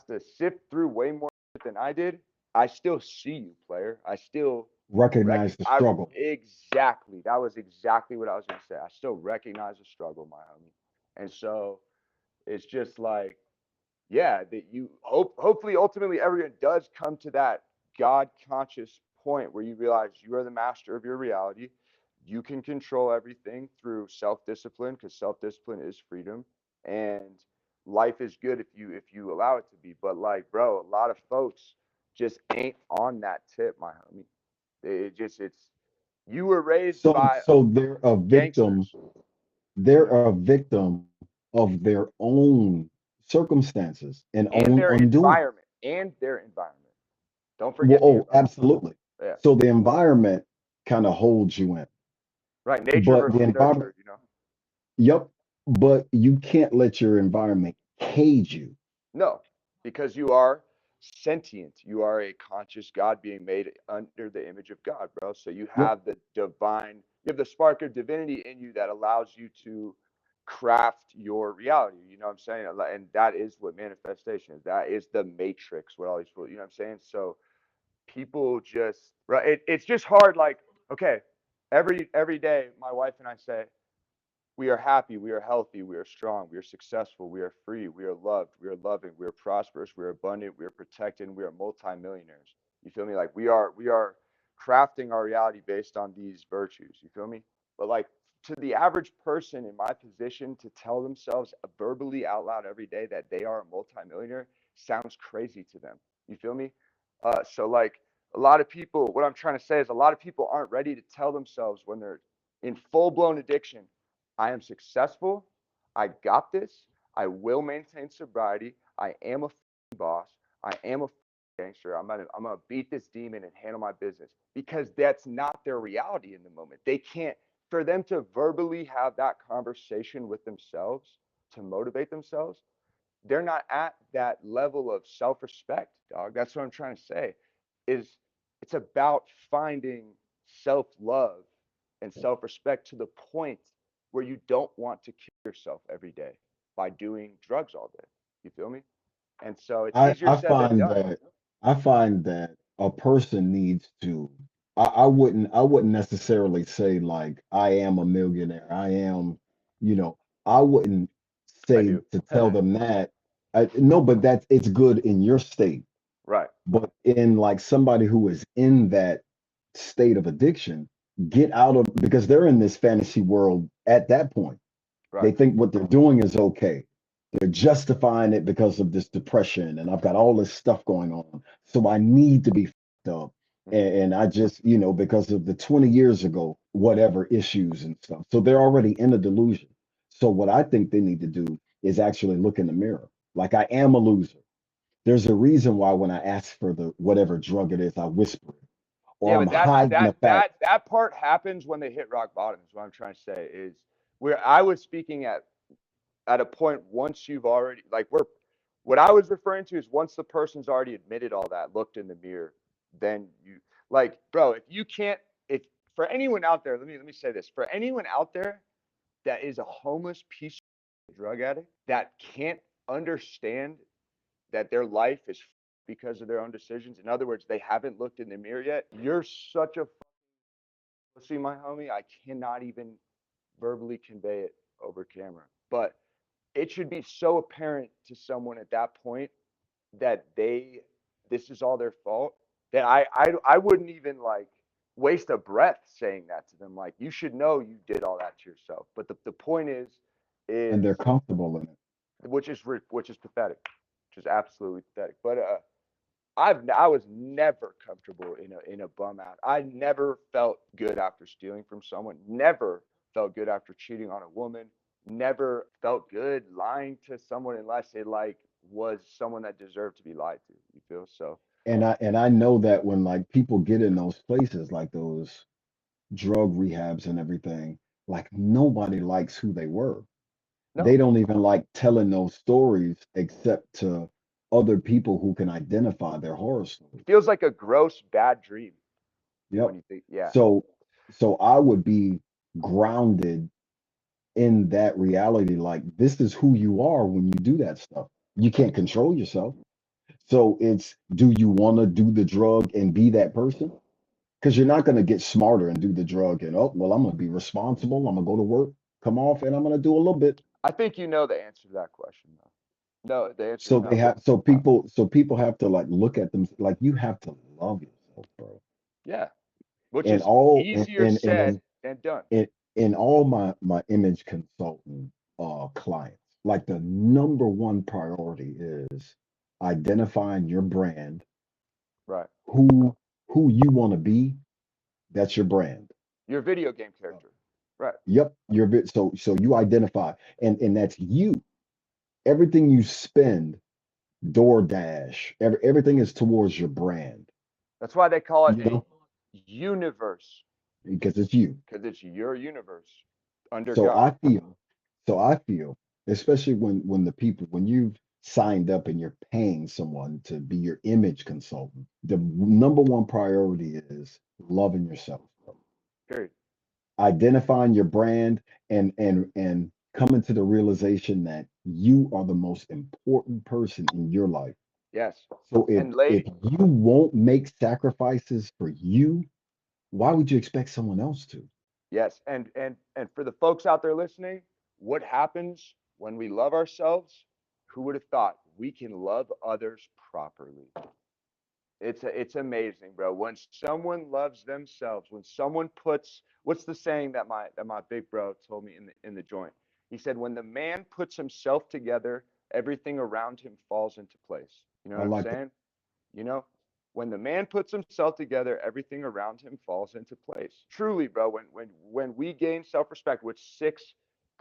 to sift through way more shit than I did, I still see you, player. I still Recognize the I struggle. exactly. That was exactly what I was gonna say. I still recognize the struggle, my homie. And so it's just like, yeah, that you hopefully ultimately everyone does come to that God conscious point where you realize you are the master of your reality. You can control everything through self-discipline because self-discipline is freedom, and life is good if you allow it to be. But like, bro, a lot of folks just ain't on that tip, my homie. It's you were raised So by so they're a victim. gangsters. They're Mhm. a victim of their own circumstances and And own their undoing. environment and their environment. Don't Well, forget the oh, environment. absolutely. Yeah. So the environment kind of holds you in, Right. Nature but the versus environment, nurture. yep, but you can't let your environment cage you. No, because you are sentient. You are a conscious God being made under the image of God, bro. So you Yep. have the divine, you have the spark of divinity in you that allows you to craft your reality. You know what I'm saying? And that is what manifestation is. That is the matrix, what all these people, you know what I'm saying? So people just, right. It's just hard. Like, okay, every day, my wife and I say, we are happy, we are healthy, we are strong, we are successful, we are free, we are loved, we are loving, we are prosperous, we are abundant, we are protected, and we are multimillionaires. You feel me? Like we are crafting our reality based on these virtues. You feel me? But like to the average person in my position to tell themselves verbally out loud every day that they are a multimillionaire sounds crazy to them. You feel me? So like a lot of people, what I'm trying to say is a lot of people aren't ready to tell themselves when they're in full blown addiction, I am successful. I got this. I will maintain sobriety. I am a boss. I am a gangster. I'm gonna beat this demon and handle my business because that's not their reality in the moment. They can't. For them to verbally have that conversation with themselves to motivate themselves, they're not at that level of self-respect, dog. That's what I'm trying to say. Is it's about finding self-love and self-respect to the point where you don't want to kill yourself every day by doing drugs all day. You feel me? And so it's I, easier I said than find done. that I find that a person needs to I wouldn't necessarily say like I am a millionaire. I am, you know, I wouldn't I say do. to tell them that. No, but that's it's good in your state. Right, But in like somebody who is in that state of addiction, get out of because they're in this fantasy world at that point. right. They think what they're doing is okay. They're justifying it because of this depression, and I've got all this stuff going on. So I need to be fucked up. Hmm. And I just, because of the 20 years ago, whatever issues and stuff. So they're already in a delusion. So what I think they need to do is actually look in the mirror. Like I am a loser. There's a reason why when I ask for the whatever drug it is, I whisper it, or Yeah, I'm but that's hiding the that fact. that that part happens when they hit rock bottom. Is what I'm trying to say. Is where I was speaking at a point once you've already like we're what I was referring to is once the person's already admitted all that, looked in the mirror, then you like, bro, if you can't if for anyone out there, let me say this. For anyone out there that is a homeless piece of drug addict that can't understand that their life is because of their own decisions. In other words, they haven't looked in the mirror yet. You're such a pussy, my homie. I cannot even verbally convey it over camera. But it should be so apparent to someone at that point that this is all their fault that I wouldn't even like waste a breath saying that to them. Like you should know you did all that to yourself. But the point And is they're comfortable in it. which is pathetic, which is absolutely pathetic. But I was never comfortable in a bum out. I never felt good after stealing from someone. Never felt good after cheating on a woman. Never felt good lying to someone unless it like was someone that deserved to be lied to. You feel so? And I know that when like people get in those places like those drug rehabs and everything, like nobody likes who they were. They No, don't even like telling those stories except to other people who can identify their horror it stories. feels like a gross bad dream Yep. when you think, yeah, So so I would be grounded in that reality, like this is who you are when you do that stuff. You can't control yourself. So it's, do you want to do the drug and be that person? Because you're not going to get smarter and do the drug and, oh, well, I'm going to be responsible. I'm going to go to work, come off, and I'm going to do a little bit. I think you know the answer to that question, though. No, the answer is So they no. have, so people have to like look at them, like you have to love yourself, bro. Yeah, which And is all, easier said than done. in all my image consultant clients, like the number one priority is identifying your brand, Right. who you want to be. That's your brand. Your video game Uh, character. Right. Yep, so you identify, and that's you. Everything you spend, DoorDash, everything is towards your brand. That's why they call it You a know, universe, because it's you. because it's your universe under So God. I feel, I feel, especially when the people, when you've signed up and you're paying someone to be your image consultant, the number one priority is loving yourself, Period. identifying your brand, and coming to the realization that you are the most important person in your life. Yes. So And if lady, you won't make sacrifices for you, why would you expect someone else to? yes. And for the folks out there listening, what happens when we love ourselves? Who would have thought we can love others properly? It's amazing, bro. When someone loves themselves, when someone puts, what's the saying that my big bro told me in the joint? He said, when the man puts himself together, everything around him falls into place. You know I what I'm like that. saying? You know, when the man puts himself together, everything around him falls into place. Truly, bro. When we gain self-respect, which six,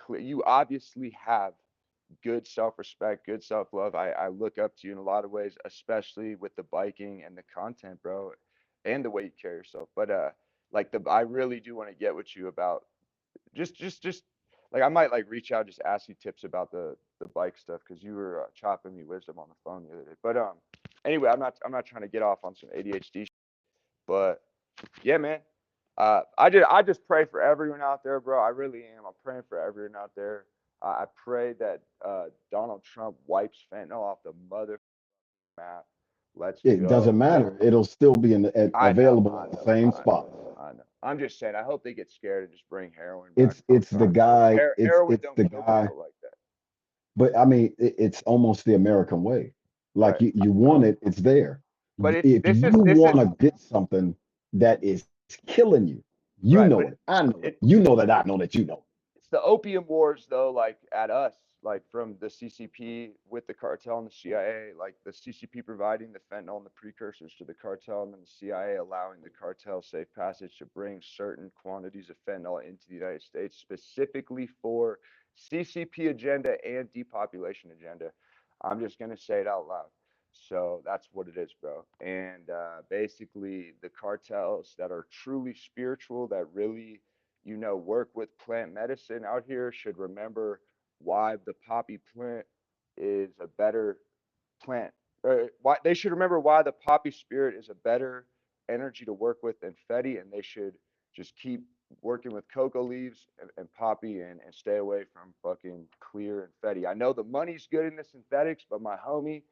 you obviously have good self-respect, good self-love. I look up to you in a lot of ways, especially with the biking and the content, bro, and the way you carry yourself. But like the I really do want to get with you about just like I might like reach out, just ask you tips about the bike stuff because you were chopping me wisdom on the phone the other day. But anyway, I'm not trying to get off on some ADHD, but yeah, man. I just pray for everyone out there, bro. I really am. I'm praying for everyone out there. I pray that Donald Trump wipes fentanyl off the mother map. Let's It doesn't go. matter. It'll still be I know, available I at the know, same I spot. know, I know. I'm just saying. I hope they get scared and just bring heroin back on It's the time, bro. guy. Heroin It's don't the kill guy. people like that. But I mean, it's almost the American way. Like Right. you want it, it's there. But it's If this you is this want is to get something that is killing you, you know right. it. But I know it. it You know that I know that you know. it's the opium wars though, like at us, like from the CCP with the cartel and the CIA, like the CCP providing the fentanyl and the precursors to the cartel, and then the CIA allowing the cartel safe passage to bring certain quantities of fentanyl into the United States specifically for CCP agenda and depopulation agenda. I'm just gonna say it out loud. So that's what it is, bro. And basically, the cartels that are truly spiritual, that really work with plant medicine out here should remember why the poppy plant is a better plant. Why they should remember why the poppy spirit is a better energy to work with than Fetty, and they should just keep working with cocoa leaves and poppy and stay away from fucking clear and Fetty. I know the money's good in the synthetics, but my homie,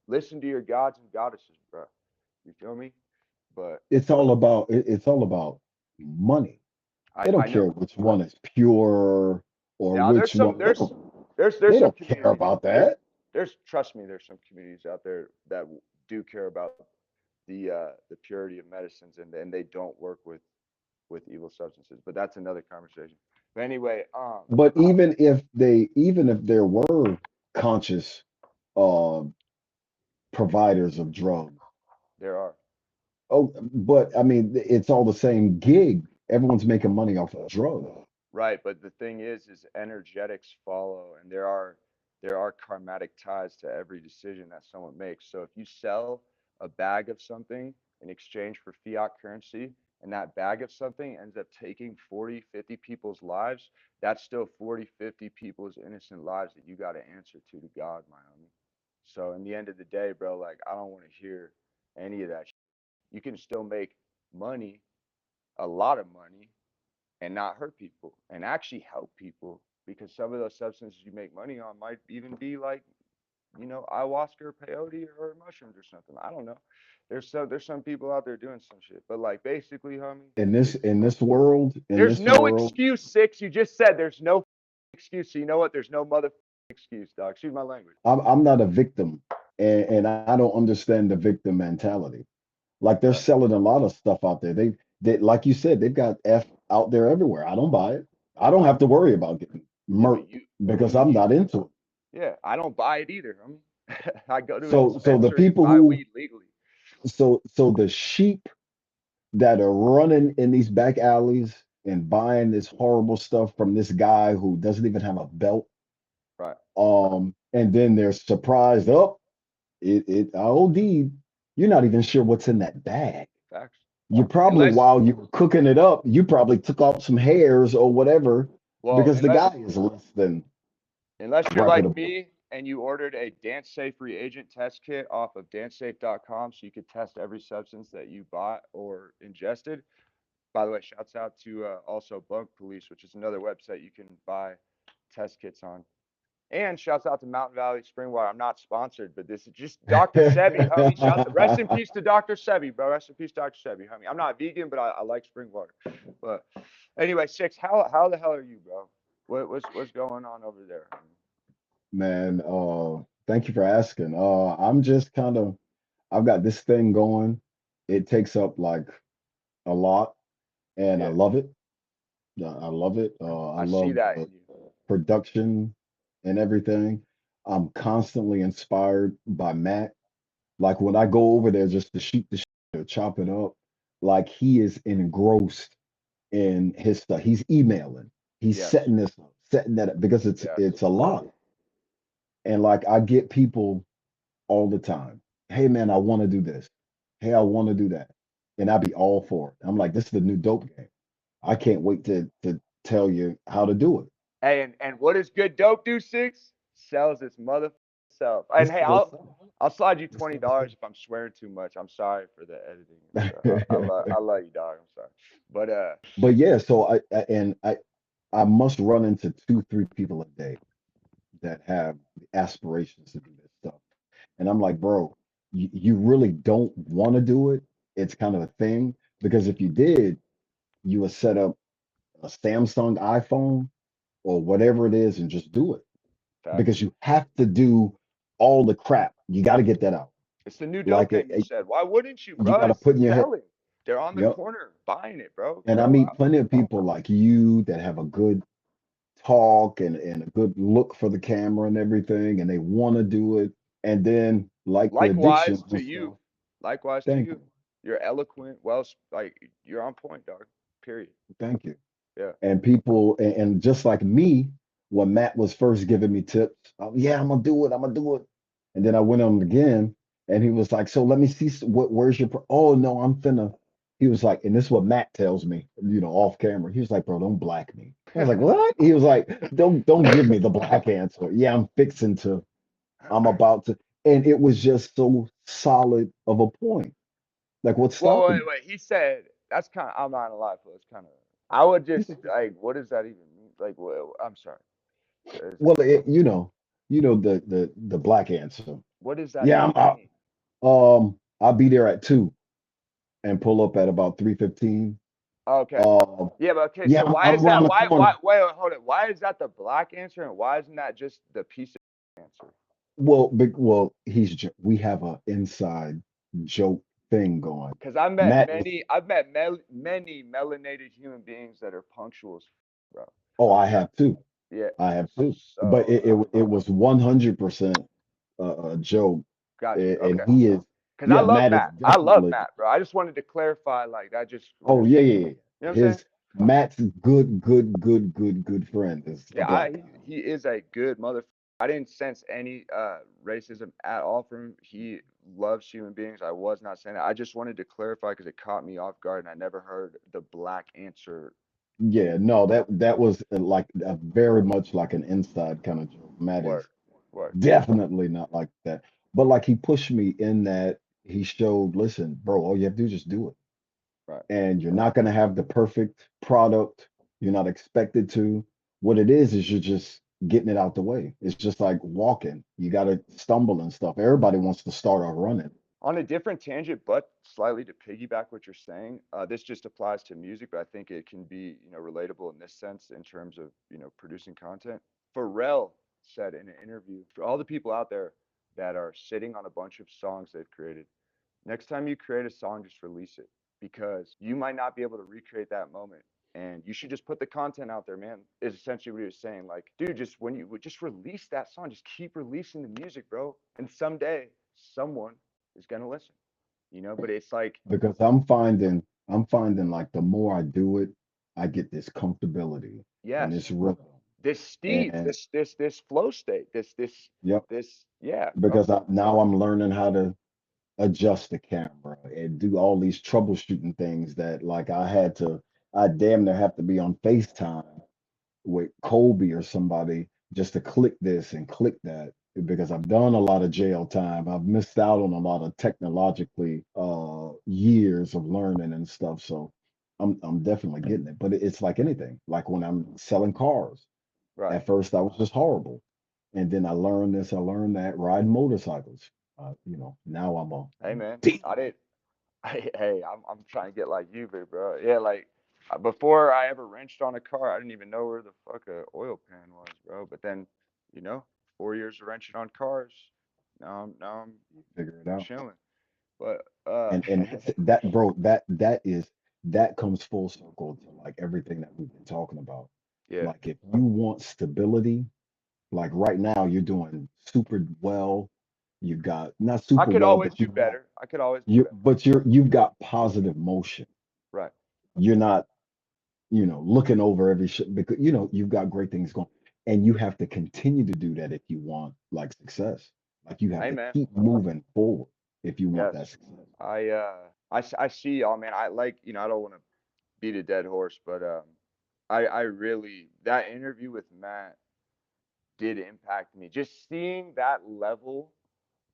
listen to your gods and goddesses, bro. You feel me? But It's all about money. I They don't I care know. which one is pure or Yeah, which one. there's They some don't care communities. about There's that. there's trust me, there's some communities out there that do care about the purity of medicines, and they don't work with evil substances. But that's another conversation. But anyway, But even if there were conscious uh, providers of drugs, there are. oh, but I mean, it's all the same gig. Everyone's making money off of drugs. Right, but the thing is energetics follow, and there are karmatic ties to every decision that someone makes. So if you sell a bag of something in exchange for fiat currency, and that bag of something ends up taking 40, 50 people's lives, that's still 40, 50 people's innocent lives that you got to answer to God, my homie. So in the end of the day, bro, like I don't want to hear any of that. You can still make money, a lot of money, and not hurt people and actually help people. because some of those substances you make money on might even be like, ayahuasca or peyote or mushrooms or something. I don't know. There's some people out there doing some shit, but like basically, homie, in there's this no world, excuse. Six, you just said there's no excuse. So you know what? There's no mother excuse, dog. Excuse my language. I'm not a victim, and I don't understand the victim mentality. Like they're Right. selling a lot of stuff out there. They like you said, they've got F out there everywhere. I don't buy it. I don't have to worry about getting Yeah, but murked because I'm not into it. yeah, I don't buy it either, homie. I go to a So the dispensary and people buy who weed legally. so the sheep that are running in these back alleys and buying this horrible stuff from this guy who doesn't even have a belt, Right. and then they're surprised, oh, I OD'd. You're not even sure what's in that bag. Facts. You probably, Unless, while you were cooking it up, you probably took off some hairs or whatever well, because the guy is less than unless you're like reputable. me and you ordered a Dance Safe reagent test kit off of dancesafe.com so you could test every substance that you bought or ingested. By the way, shouts out to also Bunk Police, which is another website you can buy test kits on. And shouts out to Mountain Valley Spring Water. I'm not sponsored, but this is just Dr. Sebi, homie. Rest in peace to Dr. Sebi, bro. Rest in peace, Dr. Sebi, homie. I'm not vegan, but I like spring water. But anyway, Six, how the hell are you, bro? What's going on over there, homie? Man, thank you for asking. I'm just kind of, I've got this thing going. It takes up like a lot, and I Yeah, love it. I love it. I I see love that in the you. production and everything. I'm constantly inspired by Matt. Like when I go over there just to shoot the shit or chop it up, like he is engrossed in his stuff. He's emailing. He's Yes, setting this up, setting that up because yes. it's a lot. And like I get people all the time. Hey man, I want to do this. Hey, I want to do that. And I'd be all for it. I'm like, this is the new dope game. I can't wait to tell you how to do it. Hey, and what does good dope do, Six? Sells its mother self. And It's hey, still I'll slide you it's $20 still if I'm swearing too much. I'm sorry for the editing and stuff. I love you, dog. I'm sorry, but But yeah, so I must run into two, three people a day that have aspirations to do this stuff. And I'm like, bro, you really don't want to do it. It's kind of a thing because if you did, you would set up a Samsung iPhone or whatever it is and just do it facts. because you have to do all the crap. You got to get that out. It's the new dope Like game. You said, why wouldn't you, you bro? got to It's put in your head. selling. They're on the Yep. corner buying it, bro. And I Go meet out. plenty of people like you that have a good talk and a good look for the camera and everything, and they want to do it. And then, like the Likewise addictions to and you. stuff, Likewise to thank you. you, You're eloquent. Well, like you're on point, dog. Period. thank you. Yeah. And people, and just like me, when Matt was first giving me tips, oh, yeah, I'm gonna do it, I'm gonna do it. And then I went on again, and he was like, so let me see where's your, oh no, I'm finna. He was like, and this is what Matt tells me, off camera. He was like, bro, don't black me. I was like, what? He was like, don't give me the black answer. Yeah, I'm fixing to. I'm about to. And it was just so solid of a point. Like, what's Well, stopping wait, you? wait. He said that's kind of. I'm not gonna lie, for it's kind of. I would He just said, like, what does that even mean? Like, well, I'm sorry. well, the black answer. What does that Yeah, even I'm out. mean? I'll be there at 2 and pull up at about 3:15. Okay. Um, Yeah, but okay. yeah, So why I'm is around that? the Why? corner. Wait, hold it. Why is that the black answer, and why isn't that just the piece of answer? Well, we have a inside joke thing going. Because Matt is, I've met many melanated human beings that are punctual, as bro. oh, I have too. Yeah. I have too. But So it was 100% a joke. got you. And Okay. he is, Because I yeah, love Matt is Matt. I love definitely, Matt, bro. I just wanted to clarify, like that. Just oh, you yeah, yeah, yeah. know what I'm saying? His, Matt's good friend is a Yeah, black guy. he is a good mother. I didn't sense any racism at all from him. He loves human beings. I was not saying that. I just wanted to clarify because it caught me off guard, and I never heard the black answer. Yeah, no, that was like a very much like an inside kind of joke. Matt is Word, word. definitely not like that. But like he pushed me in that he showed, listen, bro, all you have to do is just do it. Right. And you're not going to have the perfect product. You're not expected to, what it is you're just getting it out the way. It's just like walking. You got to stumble and stuff. Everybody wants to start off running. On a different tangent, but slightly to piggyback what you're saying, this just applies to music, but I think it can be, relatable in this sense in terms of, producing content. Pharrell said in an interview, for all the people out there that are sitting on a bunch of songs they've created, next time you create a song, just release it because you might not be able to recreate that moment. And you should just put the content out there, man. Is essentially what he was saying. Like, dude, just when you would just release that song, just keep releasing the music, bro. And someday someone is gonna listen, But it's like, Because I'm finding like the more I do it, I get this comfortability and yes, this rhythm. this Steve, And this flow state, yep, yeah, bro. because now I'm learning how to adjust the camera and do all these troubleshooting things that like I damn near have to be on FaceTime with Colby or somebody just to click this and click that because I've done a lot of jail time. I've missed out on a lot of technologically years of learning and stuff. So I'm definitely getting it. But it's like anything. Like when I'm selling cars, Right. at first I was just horrible. And then I learned this, I learned that, riding motorcycles. Now Hey, I'm a man, demon. I did. Hey, I'm trying to get like you, big bro. Yeah, like before I ever wrenched on a car, I didn't even know where the fuck a oil pan was, bro. But then, you know, 4 years of wrenching on cars, now I'm Figure it out. chilling. But And that, bro, that comes full circle to like everything that we've been talking about. yeah, Like if you want stability, like right now you're doing super well. You got not I super could well, always but do better. I could always do better. you've got positive motion. Right. You're not, looking over every shit because you've got great things going. And you have to continue to do that if you want like success. Like you have Hey, to man. keep moving forward if you want Yes. that success. I see y'all, man. I like, I don't want to beat a dead horse, but I really that interview with Matt did impact me. Just seeing that level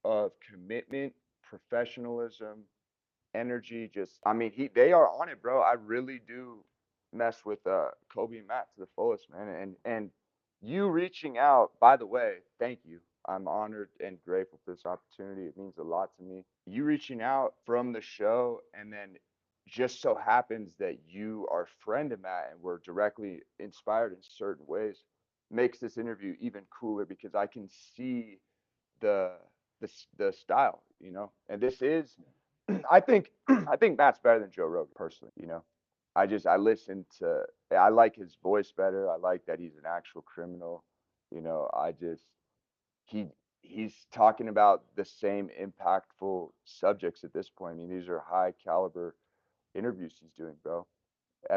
of commitment, professionalism, energy, just I mean, they are on it, bro. I really do mess with Kobe and Matt to the fullest, man. And you reaching out, by the way, thank you. I'm honored and grateful for this opportunity. It means a lot to me. You reaching out from the show and then just so happens that you are a friend of Matt and were directly inspired in certain ways makes this interview even cooler because I can see the the style, And this is I think Matt's better than Joe Rogan personally, I listen to I like his voice better. I like that he's an actual criminal. I just he he's talking about the same impactful subjects at this point. I mean, these are high caliber interviews he's doing, bro.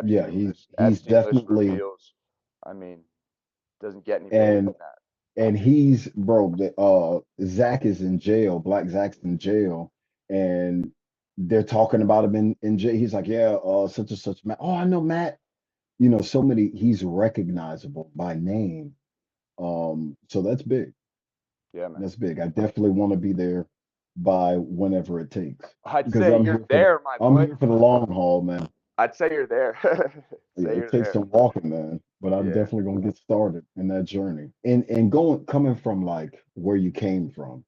Yeah, Epstein list he's Epstein list definitely reveals. I mean, doesn't get any bigger and than that. he's bro. Zach is in jail. Black Zach's in jail, and they're talking about him in jail. He's like, yeah, such and such. Matt. Oh, I know Matt. So many. He's recognizable by name. So that's big. Yeah, man. That's big. I definitely want to be there by whenever it takes I'd because say you're there, my I'm boy. here for the long haul, man. I'd say you're there. Yeah, Say it you're takes there. some walking, man, but I'm Yeah. definitely gonna get started in that journey. And going coming from like where you came from,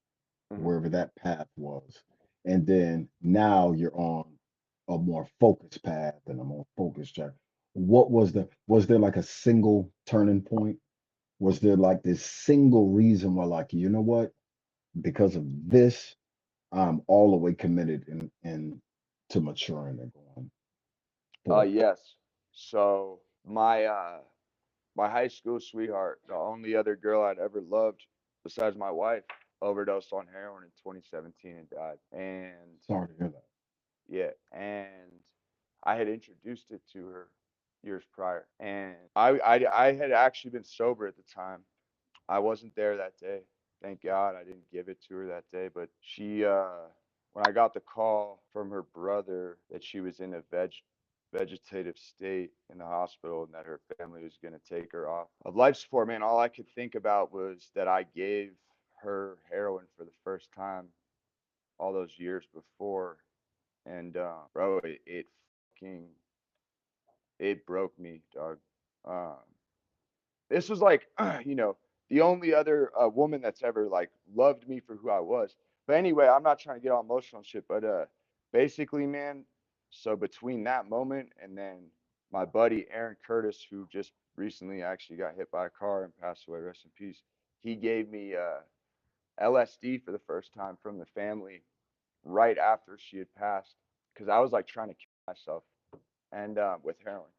Hmm. wherever that path was, and then now you're on a more focused path and a more focused track. Was there like a single turning point? Was there like this single reason why, like, you know what? Because of this, I'm all the way committed in to maturing and going forward. Yes. So my high school sweetheart, the only other girl I'd ever loved besides my wife, overdosed on heroin in 2017 and died. And Sorry to hear that. yeah, and I had introduced it to her years prior, and I had actually been sober at the time. I wasn't there that day. Thank God I didn't give it to her that day. But when I got the call from her brother that she was in a vegetative state in the hospital and that her family was going to take her off of life support, man, all I could think about was that I gave her heroin for the first time all those years before. And, bro, it, fucking, it broke me, dog. Um, this was like, you know, the only other woman that's ever like loved me for who I was. But anyway, I'm not trying to get all emotional and shit, but basically, man, so between that moment and then my buddy Aaron Curtis, who just recently actually got hit by a car and passed away, rest in peace, he gave me LSD for the first time from the family right after she had passed because I was like trying to kill myself and with heroin.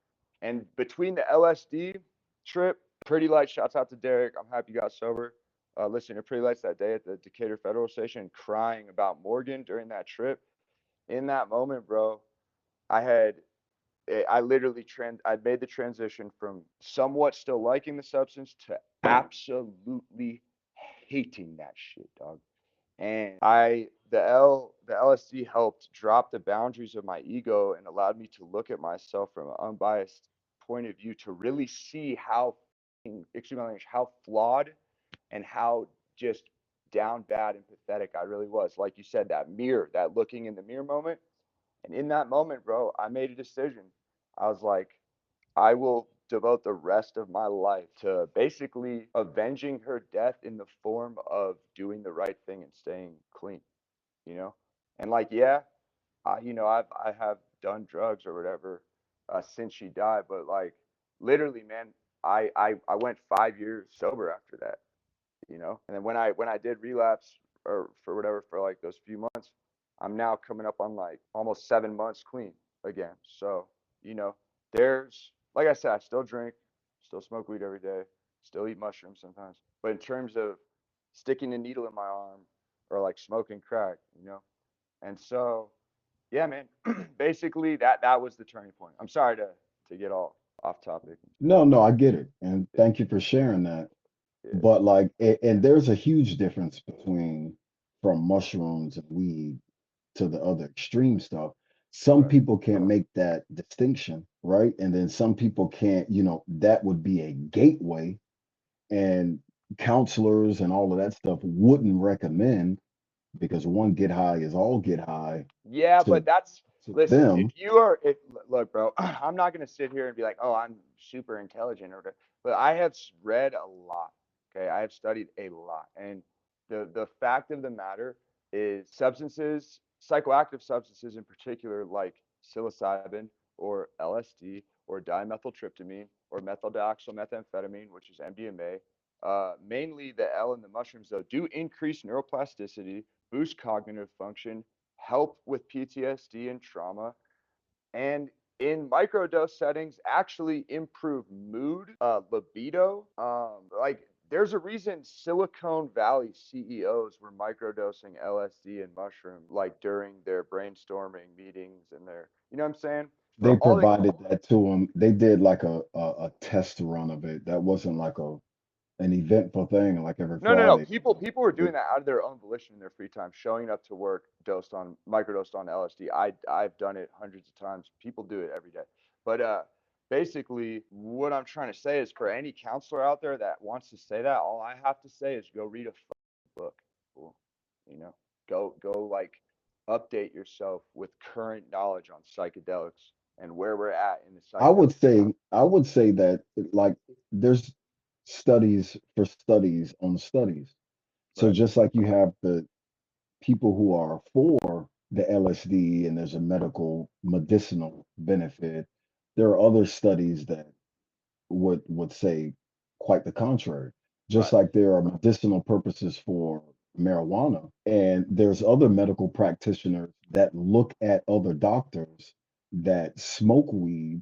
And between the LSD trip, Pretty Lights, shouts out to Derek. I'm happy you got sober. Listening to Pretty Lights that day at the Decatur Federal Station, crying about Morgan during that trip. In that moment, bro, I had I literally I'd made the transition from somewhat still liking the substance to absolutely hating that shit, dog. And the LSD helped drop the boundaries of my ego and allowed me to look at myself from an unbiased point of view to really see how excuse my language, how flawed and how just down bad and pathetic I really was. Like you said, that mirror, that looking in the mirror moment. And in that moment, bro, I made a decision. I was like, I will devote the rest of my life to basically avenging her death in the form of doing the right thing and staying clean, you know? And like, yeah, I have done drugs or whatever since she died, but like literally, man, I went 5 years sober after that, you know? And then when I did relapse or for whatever for like those few months, I'm now coming up on like almost 7 months clean again. So, you know, there's like I said, I still drink, still smoke weed every day, still eat mushrooms sometimes. But in terms of sticking a needle in my arm or like smoking crack, you know. And so, yeah, man, basically that was the turning point. I'm sorry to get all off topic. No, no, I get it. And thank you for sharing that. Yeah, But like, and there's a huge difference between from mushrooms and weed to the other extreme stuff. Some right. people can't make that distinction, right? And then some people can't, that would be a gateway, and counselors and all of that stuff wouldn't recommend, because one, get high is all get high Yeah, to but that's listen, if them. you are if look, bro, I'm not gonna sit here and be like, oh, I'm super intelligent or whatever, but I have read a lot. Okay, I have studied a lot, and the fact of the matter is substances, psychoactive substances in particular, like psilocybin or LSD or dimethyltryptamine or methyldioxymethamphetamine, which is MDMA, mainly the L in the mushrooms though, do increase neuroplasticity, boost cognitive function, help with PTSD and trauma, and in microdose settings, actually improve mood, libido. Like there's a reason Silicon Valley CEOs were microdosing LSD and mushroom like during their brainstorming meetings and their, you know what I'm saying? For They all the provided that to them. They did like a test run of it. That wasn't like an eventful thing like every no. Friday. People were They, doing that out of their own volition in their free time, showing up to work dosed on microdosed on LSD. I've done it hundreds of times. People do it every day. But basically, what I'm trying to say is, for any counselor out there that wants to say that, all I have to say is go read a book. Cool. You know, go like update yourself with current knowledge on psychedelics and where we're at in the psychedelic. I would say that like there's studies for studies on studies. So Right. just like you have the people who are for the LSD and there's a medical medicinal benefit, there are other studies that would say quite the contrary. Just Right. like there are medicinal purposes for marijuana, and there's other medical practitioners that look at other doctors that smoke weed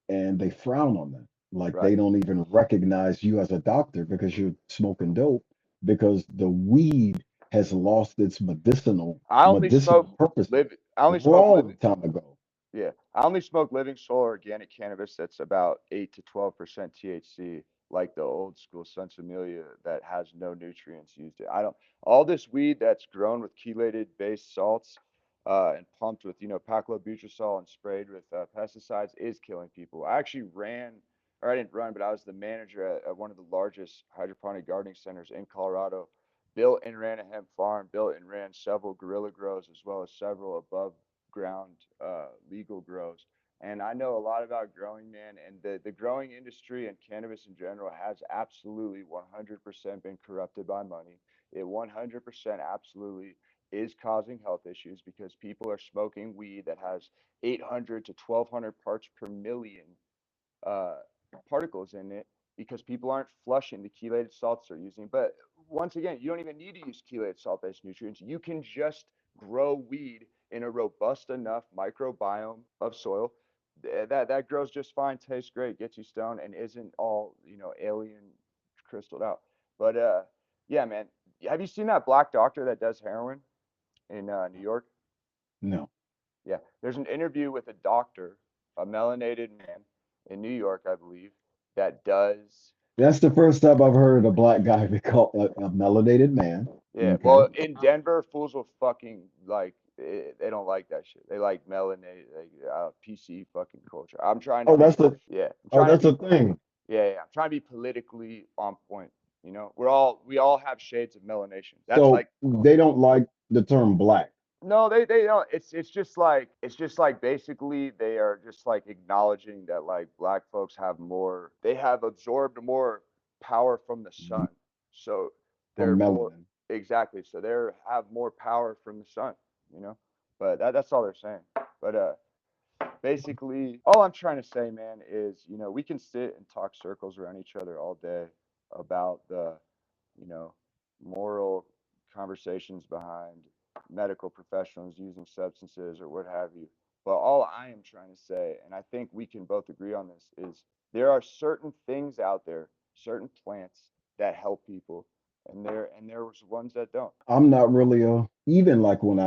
and they frown on them. Like Right. they don't even recognize you as a doctor because you're smoking dope, because the weed has lost its medicinal purposes I only smoke long living. time ago. Yeah, I only smoke living soil organic cannabis that's about 8 to 12% THC, like the old school Sensibilia that has no nutrients used. I don't. All this weed that's grown with chelated based salts, and pumped with paclobutrazol and sprayed with pesticides is killing people. I actually ran, or I didn't run, but I was the manager at one of the largest hydroponic gardening centers in Colorado. Built and ran a hemp farm, built and ran several guerrilla grows, as well as several above ground legal grows. And I know a lot about growing, man. And the growing industry and cannabis in general has absolutely 100% been corrupted by money. It 100% absolutely is causing health issues because people are smoking weed that has 800 to 1200 parts per million uh, particles in it because people aren't flushing the chelated salts they're using. But once again, you don't even need to use chelated salt based nutrients. You can just grow weed in a robust enough microbiome of soil that grows just fine, tastes great, gets you stoned, and isn't all alien crystalled out. But yeah, man, have you seen that black doctor that does heroin in New York? No. Yeah, there's an interview with a doctor, a melanated man in New York, I believe, that does. That's the first time I've heard a black guy be called a melanated man. Yeah, Okay. well, in Denver, fools will fucking like they don't like that shit. They like melanated, like PC fucking culture. I'm trying to Oh, be, that's the yeah, I'm oh, trying to that's be, the thing. yeah, I'm trying to be politically on point. We all have shades of melanation. That's So like they don't like the term black no, they don't. It's just like basically they are just like acknowledging that like black folks they have absorbed more power from the sun. So they're from more melanin. exactly. So they have more power from the sun, you know. But that's all they're saying. But basically all I'm trying to say, man, is we can sit and talk circles around each other all day about the you know, moral conversations behind medical professionals using substances or what have you. But all I am trying to say, and I think we can both agree on this, is there are certain things out there, certain plants that help people, and there's ones that don't. I'm not really a even like when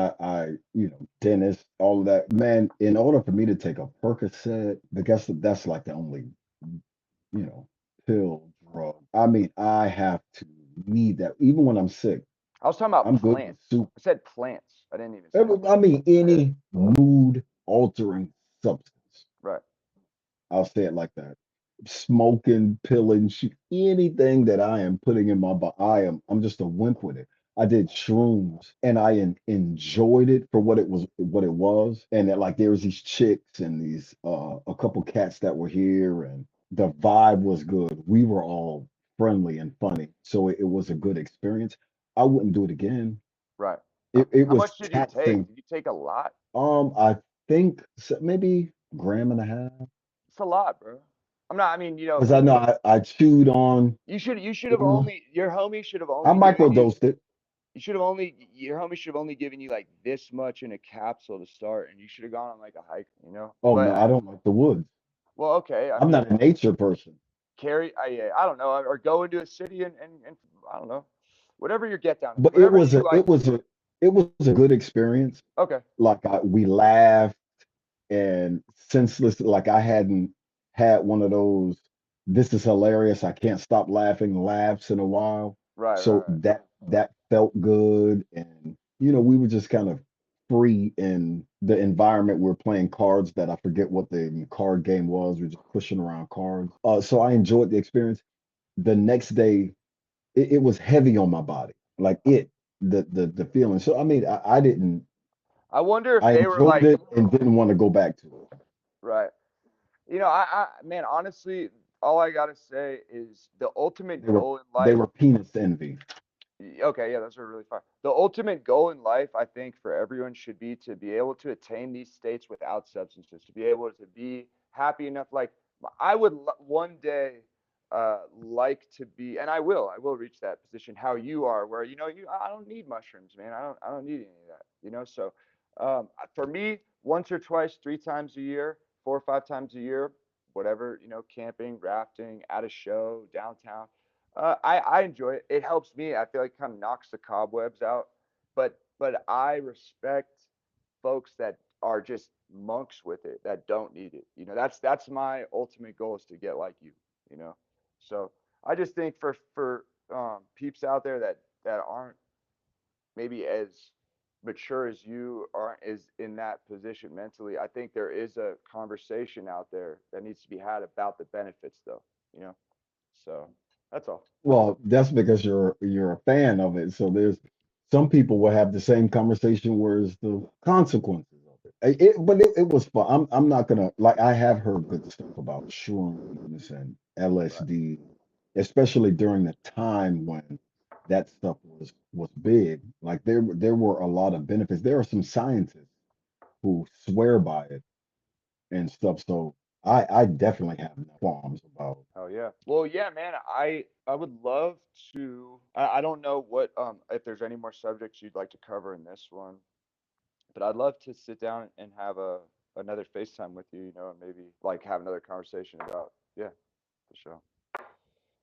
dentist, all of that. Man, in order for me to take a Percocet, because that's like the only, you know, pill drug. I mean, I have to need that. Even when I'm sick, I was talking about I'm good with plants. soup. I said plants. I didn't even say I mean, yeah, any mood altering substance. right, I'll say it like that. Smoking, pilling, anything that I am putting in my body, I'm just a wimp with it. I did shrooms and I enjoyed it for what it was. And that, like there was these chicks and these a couple cats that were here and the vibe was good. We were all friendly and funny. So it was a good experience. I wouldn't do it again. right. It How was much did you take? taxing. Did you take a lot? I think maybe gram and a half. It's a lot, bro. I'm not. I mean, Because I know I chewed on, you should have uh, only your homie should have I only given you microdosed it. you should have only your homie should have only given you like this much in a capsule to start, and you should have gone on like a hike. Oh But no, I don't like the woods. well, okay. I I'm mean, not a nature person. I don't know, or go into a city and I don't know, whatever your get down is, But whatever you like. it was a good experience. Okay, Like we laughed and senseless. Like I hadn't had one of those. This is hilarious. I can't stop laughing. Laughs in a while. right, So right, that felt good, and we were just kind of free in the environment. We're playing cards that I forget what the card game was. We're just pushing around cards. So I enjoyed the experience. The next day, it was heavy on my body, like the feeling. So I mean, I didn't. I wonder if I they were enjoyed like, it and didn't want to go back to it. right. I man, honestly, all I gotta say is the ultimate They were goal in they life. were penis envy. Okay, yeah, those are really fun. The ultimate goal in life, I think, for everyone should be to be able to attain these states without substances, to be able to be happy enough. Like, I would one day like to be, and I will reach that position how you are, where I don't need mushrooms, man. I don't need any of that. So for me, once or twice, 3 times a year, 4 or 5 times a year, whatever, camping, rafting, at a show, downtown. I enjoy it. It helps me. I feel like it kind of knocks the cobwebs out. But I respect folks that are just monks with it that don't need it. That's my ultimate goal is to get like you. You know, so I just think for peeps out there that aren't maybe as mature as you aren't is in that position mentally. I think there is a conversation out there that needs to be had about the benefits, though. You know, so that's all. Well, that's because you're a fan of it. So there's some people will have the same conversation, whereas the consequences of it. But it was fun. I'm not gonna like I have heard good stuff about shrooms and Right. LSD, especially during the time when that stuff was big. Like there were a lot of benefits. There are some scientists who swear by it and stuff. So I definitely have no qualms about it. Oh yeah. Well, yeah, man. I would love to. I don't know what if there's any more subjects you'd like to cover in this one, but I'd love to sit down and have a another FaceTime with you. You know, and maybe like have another conversation about yeah, for sure.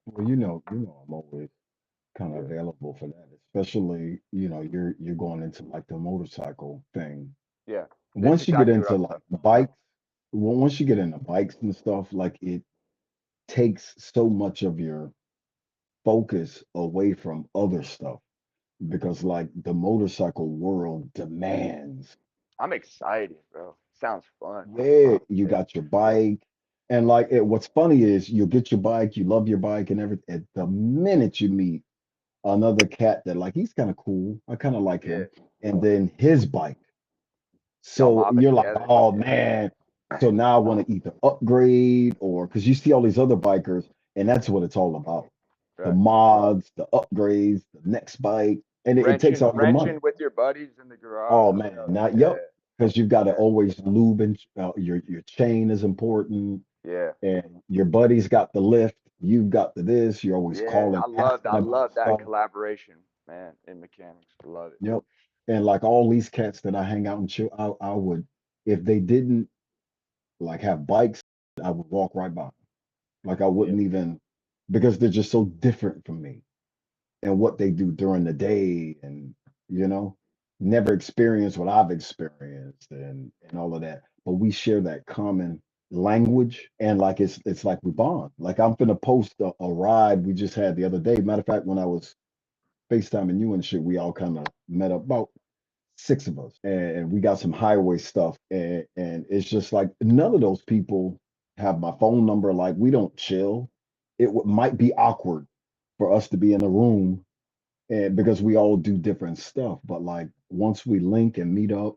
Well, I'm always kind of Yeah. available for that, especially, you're going into like the motorcycle thing. Yeah. That's Once you get exactly what I into was like talking bikes, well, once you get into bikes and stuff, like it takes so much of your focus away from other stuff because like the motorcycle world demands, I'm excited, bro. Sounds fun. yeah, you Yeah. got your bike. And like what's funny is you'll get your bike, you love your bike and everything. At the minute you meet another cat that like he's kind of cool, I kind of like Yeah. him, and then his bike. Y'all So mobbing you're like, together. oh man. So now I want to either upgrade or because you see all these other bikers, and that's what it's all about. The Right. mods, the upgrades, the next bike, and it takes all your money. Wrenching with your buddies in the Oh garage. man, Yo. now yep, Yeah. because you've got to always lube and your chain is important, Yeah. and your buddy's got the lift, you've got the this. You're always Yeah. calling, asking I about love that stuff. collaboration, man, in mechanics. I love it. Yep, and like all these cats that I hang out and chill, I would if they didn't like have bikes, I would walk right by 'em. Like I Yeah. wouldn't even because they're just so different from me and what they do during the day and you know, never experienced what I've experienced and all of that. But we share that common language and like it's like we bond. Like I'm gonna post a ride we just had the other day. Matter of fact, when I was FaceTiming you and shit, we all kind of met up about six of us and we got some highway stuff and it's just like none of those people have my phone number like we don't chill might be awkward for us to be in a room and because we all do different stuff but like once we link and meet up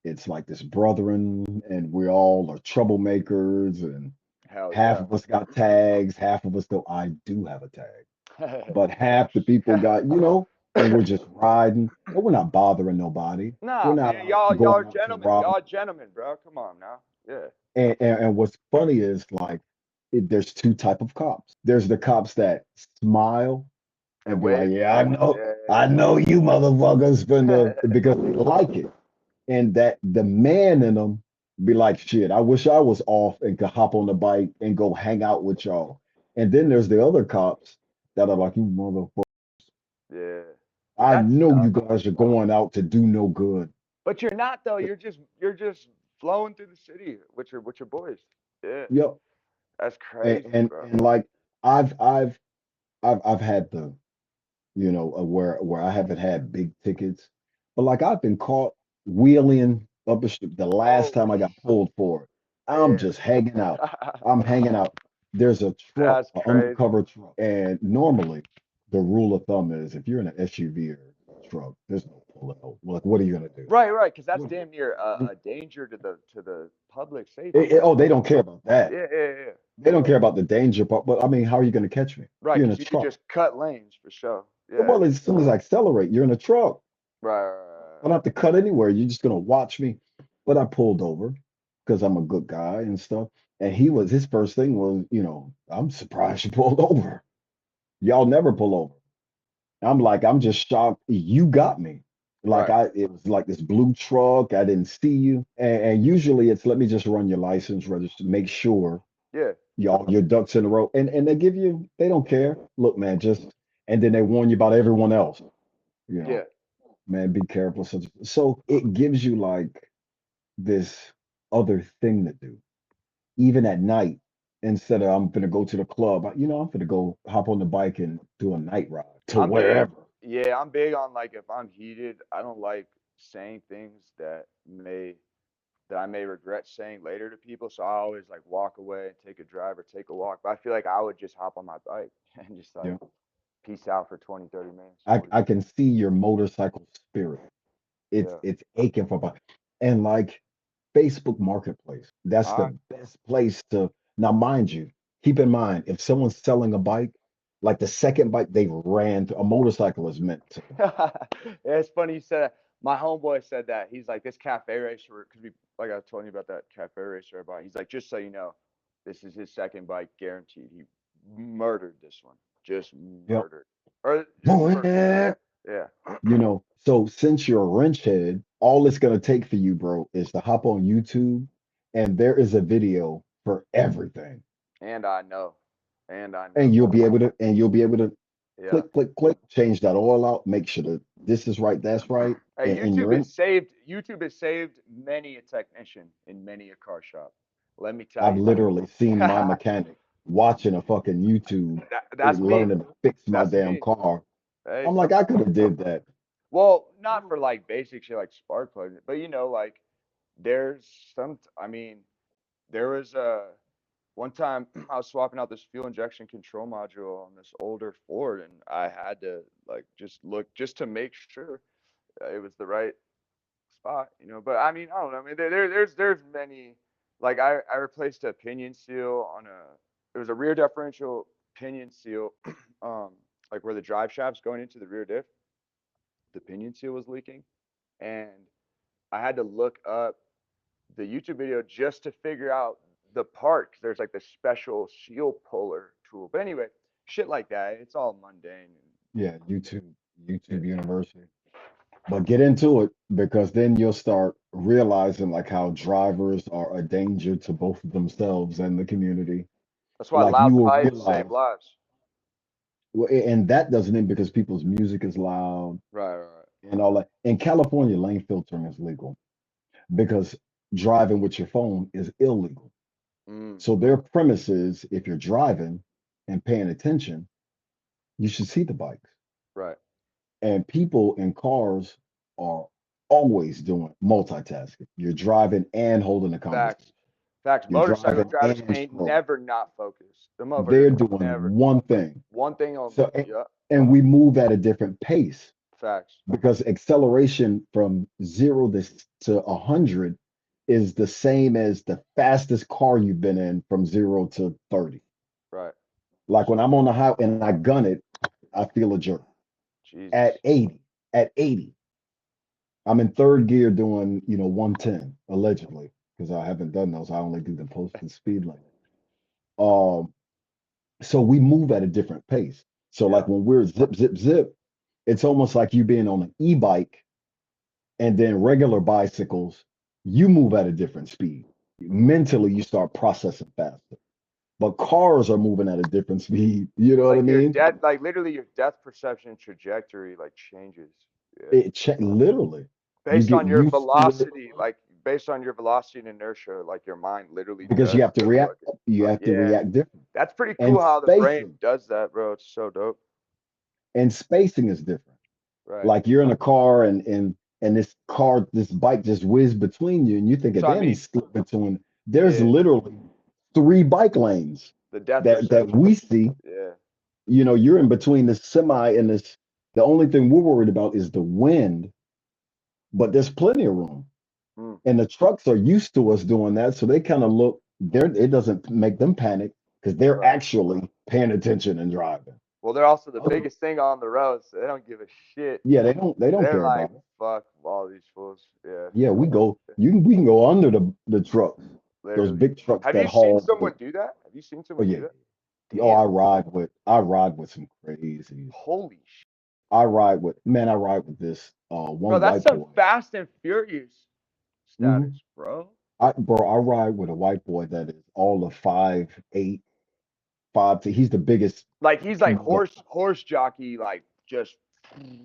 it's like this brethren and we all are troublemakers and Hell half yeah. of us got tags half of us though I do have a tag but half the people got, and we're just riding, and we're not bothering nobody. We're Nah, not man. out Y'all going are out to gentlemen. rob. Y'all are gentlemen, bro. Come on now. Yeah. And what's funny is like there's two type of cops. There's the cops that smile and And be like, wave. "Yeah, Yeah. I know you motherfuckers finna," because they like it, and that the man in them be like, "Shit, I wish I was off and could hop on the bike and go hang out with y'all." And then there's the other cops that are like, "You motherfucker." Yeah. But I that know you sucks. guys are going out to do no good. But you're not though. You're just flowing through the city with your boys. Yeah. Yep. That's And crazy, and, bro. and like I've I've I've had the where I haven't had big tickets, but like I've been caught wheeling up the street. The last Oh time I got pulled for it, I'm man. just hanging out. I'm hanging out. There's a truck, That's an crazy. undercover truck, and normally the rule of thumb is if you're in an SUV or a truck, there's no pulling over. Like, what are you gonna do? Right, right, because that's What- damn near a danger to the public safety, oh, man. they don't care about that. Yeah, yeah, yeah. They don't care about the danger part, but I mean, how are you going to catch me? Right, You're in a because you could truck. just cut lanes for sure. Yeah. Well, as soon as I accelerate, you're in a truck. Right, right, I don't have to cut anywhere. You're just going to watch me. But I pulled over because I'm a good guy and stuff. And his first thing was, I'm surprised you pulled over. Y'all never pull over. I'm like, I'm just shocked. You got me. right, Like right. it was like this blue truck. I didn't see you. And usually it's let me just run your license register, make sure Yeah, y'all your ducks in a row and they don't care look man just and then they warn you about everyone else you yeah. know man be careful so it gives you like this other thing to do even at night instead of I'm gonna go to the club I'm gonna go hop on the bike and do a night ride to I'm big. wherever. Yeah, I'm big on like if I'm heated, I don't like saying things that I may regret saying later to people. So I always like walk away and take a drive or take a walk. But I feel like I would just hop on my bike and just like Yeah, peace out for 20, 30 minutes, I 40 I minutes. can see your motorcycle spirit. it's Yeah. it's aching for bike and like Facebook Marketplace. That's All the best place to. Now, mind you, keep in mind if someone's selling a bike, like the second bike they ran to, a motorcycle is meant to. right. It's funny you said that. My homeboy said that. He's like, this cafe racer, because we, like I was telling you about that cafe racer I bought. He's like, just so you know, this is his second bike guaranteed. He murdered this one. Just Yep. murdered. Or just murdered. Yeah. So since you're a wrench head, all it's gonna take for you, bro, is to hop on YouTube, and there is a video for everything, And I know. And I and know. you'll be able to Yeah. click, click, click, change that all out, make sure that this is right, that's right, Hey, and you're in. YouTube has saved many a technician in many a car shop. Let me tell I've you. literally seen my mechanic watching a fucking YouTube, That's me. learning to fix my That's damn me. car. Hey, I'm like, I could have did that. well, not for like basic shit like spark plugs, but like there's some. I mean, there was one time I was swapping out this fuel injection control module on this older Ford, and I had to like just look just to make sure it was the right spot. But I mean, I don't know. I mean, there's many. Like I replaced a pinion seal on a. It was a rear differential pinion seal, um, like where the drive shaft's going into the rear diff. The pinion seal was leaking, and I had to look up the YouTube video just to figure out the part because there's like this special seal puller tool. But anyway, shit like that. It's all mundane. Yeah, Yeah. YouTube University. But get into it because then you'll start realizing like how drivers are a danger to both themselves and the community. That's why Like you loud will pipes save realize, lives. well, and that doesn't end because people's music is loud Right, right, and all that. In California, lane filtering is legal because driving with your phone is illegal. right. Mm, So their premise is if you're driving and paying attention, you should see the bikes. right. And people in cars are always doing multitasking. You're driving and holding a Facts. conversation. Facts. You're Motorcycle driving drivers and ain't scrolling. never not focused. The motherfuckers They're doing never. one thing. One thing only. So and, Yep. and we move at a different pace Facts. because acceleration from 0 to 100 is the same as the fastest car you've been in from 0 to 30. Right. Like when I'm on the highway and I gun it, I feel a jerk. At Jesus. 80, at 80, I'm in third gear doing, 110 allegedly, because I haven't done those. I only do the posted speed limit. Um, so we move at a different pace. So Yeah. like when we're zip, zip, zip, it's almost like you being on an e-bike and then regular bicycles, you move at a different speed. Mentally, you start processing faster. But cars are moving at a different speed. You know what I Like your mean? death, like literally your depth perception trajectory like changes. Yeah. Literally, you Based get on your used to it velocity, like based on your velocity and inertia, like your mind literally because you does have to the react. fucking. You have to Yeah. react different. That's pretty And cool how the brain spacing, does that, bro. It's so dope. and spacing is different. Right. Like you're in a car and this bike just whizzed between you, and you think, So I damn, he mean, slipped between. There's yeah, literally three bike lanes the depth that perception. we see. Yeah. You're in between this semi and this. The only thing we're worried about is the wind, but there's plenty of room. Mm, And the trucks are used to us doing that, so they kind of look there. It doesn't make them panic because they're right. actually paying attention and driving. Well, they're also the Other, biggest thing on the road, so they don't give a shit. yeah, they don't They're care like, about it. fuck all these fools. Yeah, Yeah, we can go under the trucks, those literally. big trucks Have that you seen haul the. someone do that? Have you seen Oh someone do yeah, that? oh Damn. I ride with some crazies. Holy shit. I ride with this Bro, one that's white some boy. Fast and Furious hmm status, bro. I ride with a white boy that is all of 5'8", 5 he's the biggest Like he's like human horse jockey, like just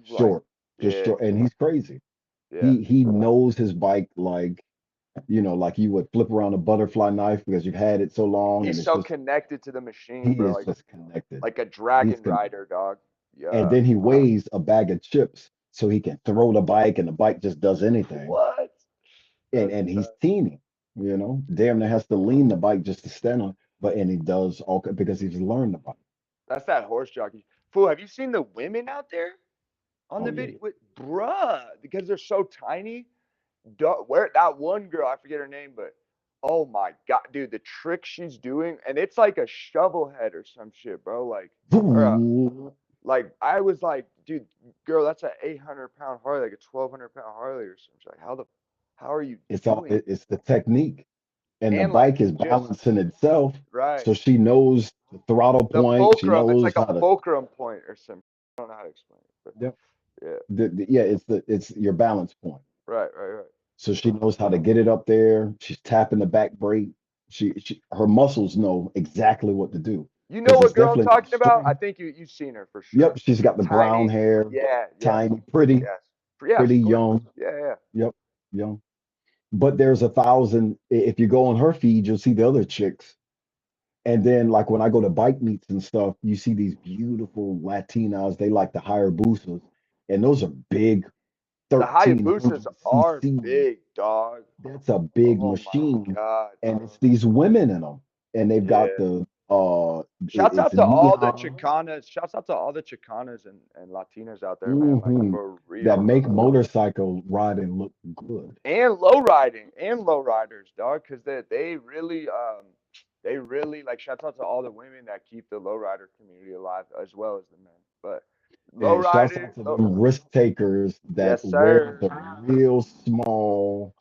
like short, just yeah, short, and he's crazy. yeah. He knows his bike like like you would flip around a butterfly knife because you've had it so long, and He's it's so just connected to the he machine, bro. is Like just connected. like a He's dragon connected. rider, dog. And Yeah. then he weighs a bag of chips so he can throw the bike and the bike just does anything. What? And That's and he's nuts. teeny, damn near has to lean the bike just to stand on. But and he does all because he's learned the bike. That's that horse jockey. Fool, have you seen the women out there on Oh the yeah, video? With, bruh, because they're so tiny. where that one girl, I forget her name, but oh my god, dude, the trick she's doing, and it's like a shovel head or some shit, bro. Like, or like I was like, dude, girl, that's a 800 pound Harley, like a 1200 pound Harley or something. Like, how are you It's all doing? it's the technique, and the And like, bike is just balancing itself, right, so she knows the throttle the point. She fulcrum. It's knows like a how to. fulcrum point or something. I don't know how to explain it, but Yep. yeah, Yeah, it's your balance point. right. So she knows how to get it up there. She's tapping the back brake. She her muscles know exactly what to do You know because it's what girl I'm definitely not talking about? I strength. think you've seen her for sure. Yep, she's got the brown Tiny. hair, Yeah. Yes. tiny, pretty, Yes. Yeah. pretty Slim. young. Yeah. Yep, young. But there's a thousand. If you go on her feed, you'll see the other chicks. And then, like when I go to bike meets and stuff, you see these beautiful Latinas. They like the higher boosters, and those are big The Hayabusas 1300 are cc. big, dog. That's a big Oh my machine, god, and it's bro. these women in them, and they've got Yeah. the Shouts it's out to all the neon. Chicanas. Shouts out to all the Chicanas and Latinas out there, man. Like Hmm. for That real, make bro. motorcycle riding look good. And low riding and low riders, dog, because they really like shouts out to all the women that keep the low rider community alive as well as the men. But low And shouts rider, out to low, them risk takers that yes wear sir, the real small,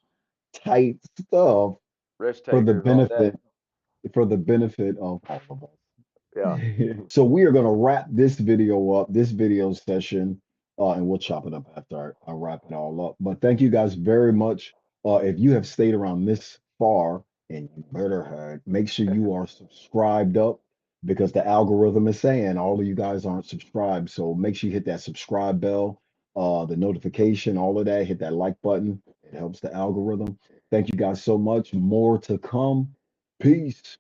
tight stuff risk for the takers all day. benefit of all of us. Yeah. So we are going to wrap this video up, this video session, and we'll chop it up after I wrap it all up. But thank you guys very much. If you have stayed around this far and you murder her, make sure you are subscribed up because the algorithm is saying all of you guys aren't subscribed. So make sure you hit that subscribe bell, the notification, all of that. Hit that like button. It helps the algorithm. Thank you guys so much. More to come. Peace.